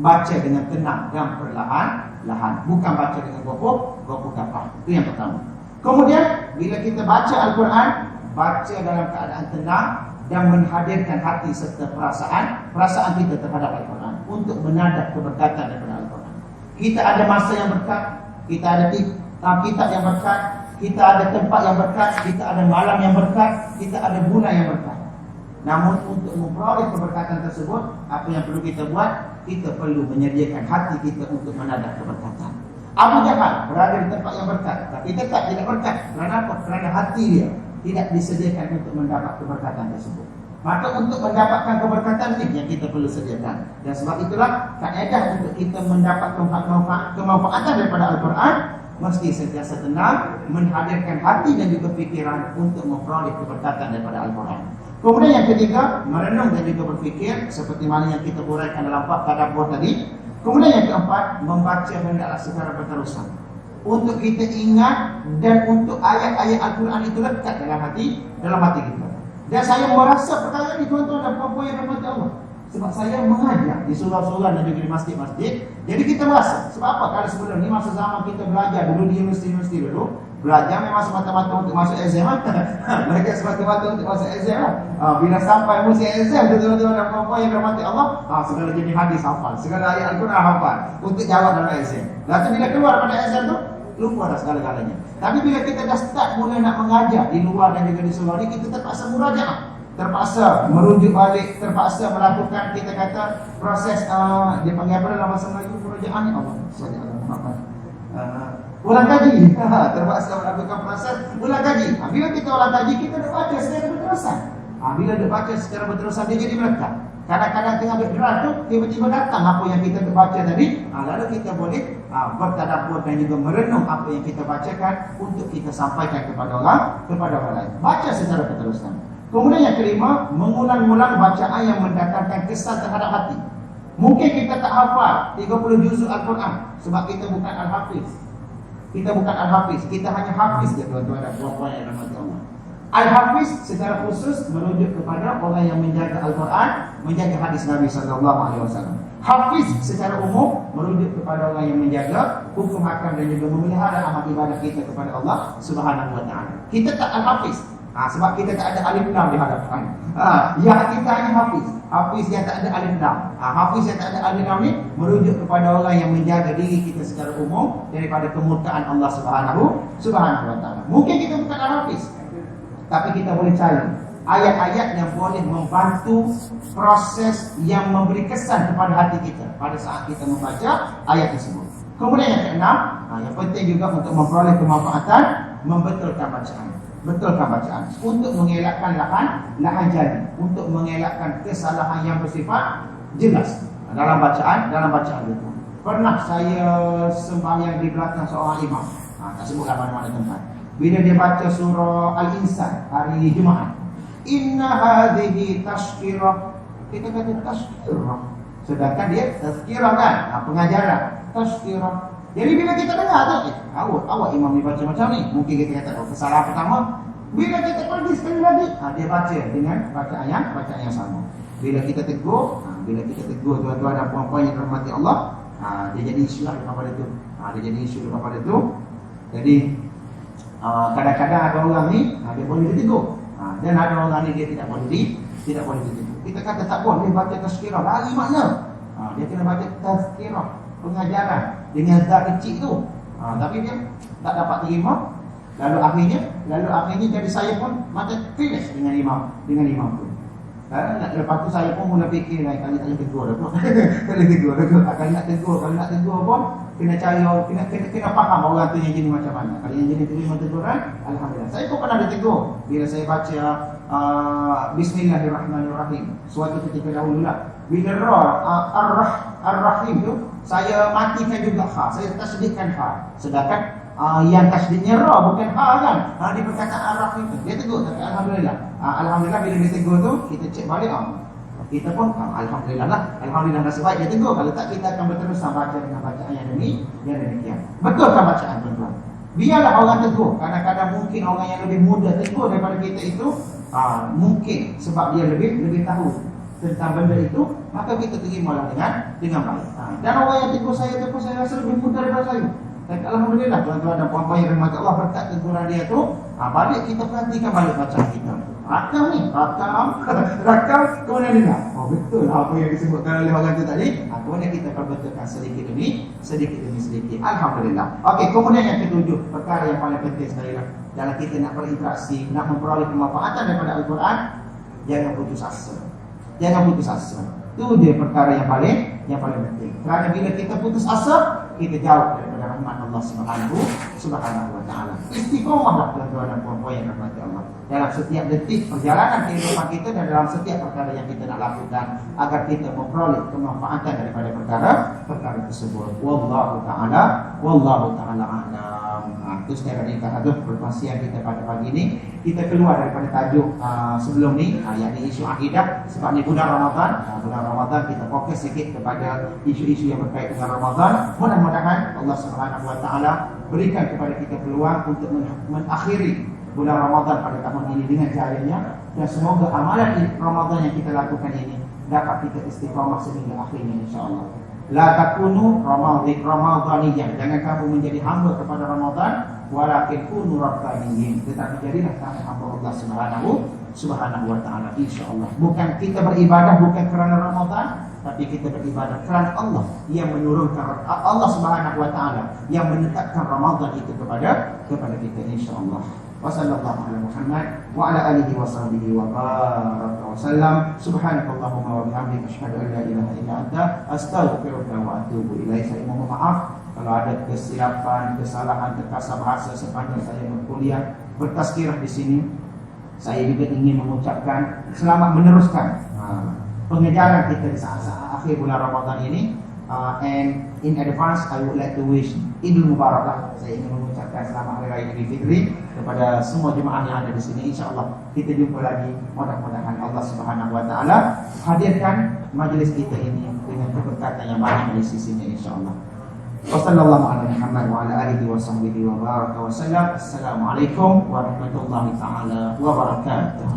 B: baca dengan tenang dan perlahan-lahan, bukan baca dengan gopoh kapal. Itu yang pertama. Kemudian bila kita baca Al-Quran, baca dalam keadaan tenang dan menghadirkan hati serta perasaan kita terhadap Al-Quran untuk menadap keberkatan daripada Al-Quran. Kita ada masa yang berkat, kita ada kitab yang berkat, kita ada tempat yang berkat, kita ada malam yang berkat, kita ada bulan yang berkat. Namun untuk memperoleh keberkatan tersebut, apa yang perlu kita buat? Kita perlu menyediakan hati kita untuk menadap keberkatan. Abu Jahal berada di tempat yang berkat, tapi tetap tidak berkat. Kenapa? Kerana hati dia tidak disediakan untuk mendapat keberkatan tersebut. Maka untuk mendapatkan keberkatan ini yang kita perlu sediakan. Dan sebab itulah kaedah untuk kita mendapat kemanfaatan daripada Al-Quran, mesti sentiasa tenang, menghadirkan hati dan juga fikiran untuk memperoleh keberkatan daripada Al-Quran. Kemudian yang ketiga, merenung dan juga berfikir seperti mana yang kita uraikan dalam bab tadabbur tadi. Kemudian yang keempat, membaca hendaklah secara berterusan untuk kita ingat dan untuk ayat-ayat Al-Quran itu lekat dalam hati kita. Dan saya merasa perkara ini tuan-tuan dan puan-puan yang dirahmati Allah, sebab saya mengajar di surau-surau dan juga di masjid-masjid. Jadi kita merasa, sebab apa? Kalau sebelum ni masa zaman kita belajar dulu di universiti dulu, belajar memang semata-mata untuk masuk exam. Mereka semata-mata untuk masuk exam. Bila sampai musim exam, tuan-tuan dan puan-puan yang dirahmati Allah, segala jenis hadis hafal, segala ayat Al-Quran hafal untuk jawab dalam exam. Lalu bila keluar pada exam tu, lupa dah segala-galanya. Tapi bila kita dah start mula nak mengajar di luar dan juga di surau ni, kita terpaksa murajaah, terpaksa merujuk balik, terpaksa melakukan, kita kata proses dia panggil apa dalam bahasa Melayu murajaah ni Allah. Ulang kaji. Terpaksa melakukan proses ulang kaji. Bila kita ulang kaji, kita dah baca secara berterusan. Bila dia baca secara berterusan dia jadi melekat. Kadang-kadang tengah bergerak tu tiba-tiba datang apa yang kita baca tadi. Lalu kita boleh bertadabbur dan juga merenung apa yang kita bacakan untuk kita sampaikan kepada orang lain. Baca secara berterusan. Kemudian yang kelima, mengulang-ulang bacaan yang mendatangkan kesan terhadap hati. Mungkin kita tak hafal 30 juzuk Al-Quran sebab kita bukan Al-Hafiz. Kita bukan Al-Hafiz, kita hanya Hafiz je tuan-tuan dan puan-puan yang rahmati Allah. Al-Hafiz secara khusus merujuk kepada orang yang menjaga Al-Quran, menjaga hadis Nabi SAW. Hafiz secara umum merujuk kepada orang yang menjaga hukum hakam dan juga memelihara amal ibadah kita kepada Allah Subhanahu Wa Taala. Kita tak Al-Hafiz. Sebab kita tak ada alif lam di hadapan. Yang kita hanya Hafiz. Hafiz yang tak ada alif lam. Hafiz yang tak ada alif lam ni merujuk kepada orang yang menjaga diri kita secara umum daripada kemurkaan Allah Subhanahu Wa Taala. Mungkin kita bukan Al-Hafiz, tapi kita boleh cari ayat-ayat yang boleh membantu proses yang memberi kesan kepada hati kita pada saat kita membaca ayat tersebut. Kemudian yang keenam, yang penting juga untuk memperoleh kemanfaatan, membetulkan bacaan. Betulkan bacaan untuk mengelakkan lahan jadi, untuk mengelakkan kesalahan yang bersifat jelas dalam bacaan itu. Pernah saya sembahyang di belakang seorang imam, tak sebutlah mana-mana tempat. Bila dia baca surah Al-Insan hari Jumaat, inna hadhihi tazkirah, kita kata tazkirah, sedangkan dia tazkirah kan, pengajaran tazkirah. Jadi bila kita dengar tu, awak imam ni baca macam ni, mungkin kita kata kesalahan pertama. Bila kita pergi sekali lagi, dia baca dengan bacaan yang sama. Bila kita tegur tuan-tuan dan puan-puan yang dirahmati Allah, dia jadi isu lah daripada tu. Jadi kadang-kadang ada orang ni dia boleh ditegur, dan ada orang ni dia tidak boleh ditegur. Kita kata tak boleh baca tazkirah, lari makna. Dia kena baca tazkirah, pengajaran dengan zat kecil tu. Tapi dia tak dapat terima. Lalu akhirnya jadi saya pun macam finish dengan imam tu. Lepas tu saya pun mula fikir kali tak tegur dah pun. Kalau nak tegur pun kena cari orang, kena faham orang tu yang jenis macam mana. Kalau yang jenis terima teguran, alhamdulillah. Saya pun pernah ditegur bila saya baca Bismillahirrahmanirrahim. Suatu ketika dahululah bila Ar-Rahim tu saya matikan juga ha, saya tasdidkan ha. Sedangkan yang tasdidnya ra bukan ha kan. Di perkataan Ar-Rahim tu dia tegur, tapi alhamdulillah. Alhamdulillah bila dia tegur tu kita cek balik kita pun alhamdulillah nasib baik dia tegur. Kalau tak kita akan berterusan baca dengan bacaan yang demikian. Betulkan bacaan tuan-tuan. Biarlah orang tegur. Kadang-kadang mungkin orang yang lebih muda tegur daripada kita itu, mungkin sebab dia lebih tahu tentang benda itu, maka kita terimalah dengan baik. Dan orang yang tegur saya rasa lebih muda daripada saya. Dan alhamdulillah tuan-tuan dan puan-puan yang dirahmati Allah, berkat teguran dia tu, balik kita perhatikan balik bacaan kita. Rakam kemudian dengar. Betul apa yang disebutkan oleh orang itu tadi. Kemudian kita perbetulkan sedikit demi sedikit. Alhamdulillah. Okey, kemudian yang ketujuh, perkara yang paling penting sekali dalam kita nak berinteraksi, nak memperoleh kemanfaatan daripada Al-Quran, jangan putus asa. Itu dia perkara yang paling penting. Kerana bila kita putus asa, kita jauh daripada rahmat Allah Subhanahu Wa Taala. Istiqomahlah tuan-tuan dan puan-puan yang dirahmati Allah dalam setiap detik perjalanan kehidupan kita dan dalam setiap perkara yang kita nak lakukan, agar kita memperoleh kemanfaatan daripada perkara tersebut. Wallahu taala a'lam. Itu secara ringkas perkongsian kita pada pagi ini. Kita keluar daripada tajuk sebelum ni, yakni isu akidah. Sebab ni bulan Ramadan kita fokus sikit kepada isu-isu yang berkait dengan Ramadan. Mudah-mudahan Allah Subhanahu Wa Taala berikan kepada kita peluang untuk mengakhiri bulan Ramadan pada tahun ini dengan caranya, dan semoga amalan Ramadan yang kita lakukan ini dapat kita istiqamah sehingga akhirnya, insya-Allah. La takunu ramadhaniyan, jangan kamu menjadi hamba kepada Ramadan, walakin kunu rabbaniyin, tetapi jadilah kamu hamba Allah Subhanahu Wa Taala, insya-Allah. Bukan kita beribadah bukan kerana Ramadan, tapi kita beribadah kerana Allah yang menurunkan, Allah Subhanahu Wa Taala yang menetapkan Ramadan itu kepada kita, insya-Allah. Wassallallahu ala Muhammad wa ala alihi wa sahbihi wa baraka wa sallam. Subhanakallahumma wa bihamdika asyhadu an la ilaha illa anta astaghfiruka wa atubu ilaik. Saya mohon maaf kalau ada kesilapan, kesalahan, terkasar bahasa sepanjang saya berkuliah bertazkirah di sini. Saya juga ingin mengucapkan selamat meneruskan pengejaran kita di saat-saat akhir bulan Ramadan ini. And in advance, I would like to wish Idul Mubarak lah. Saya ingin mengucapkan selamat Hari Raya Idul Fitri kepada semua jemaah yang ada di sini. InsyaAllah kita jumpa lagi. Mudah-mudahan Allah Subhanahu Wa Taala hadirkan majlis kita ini dengan keberkatan yang banyak dari sisinya, InsyaAllah. Wassalamualaikum warahmatullahi wabarakatuh. Assalamualaikum warahmatullahi taala wabarakatuh.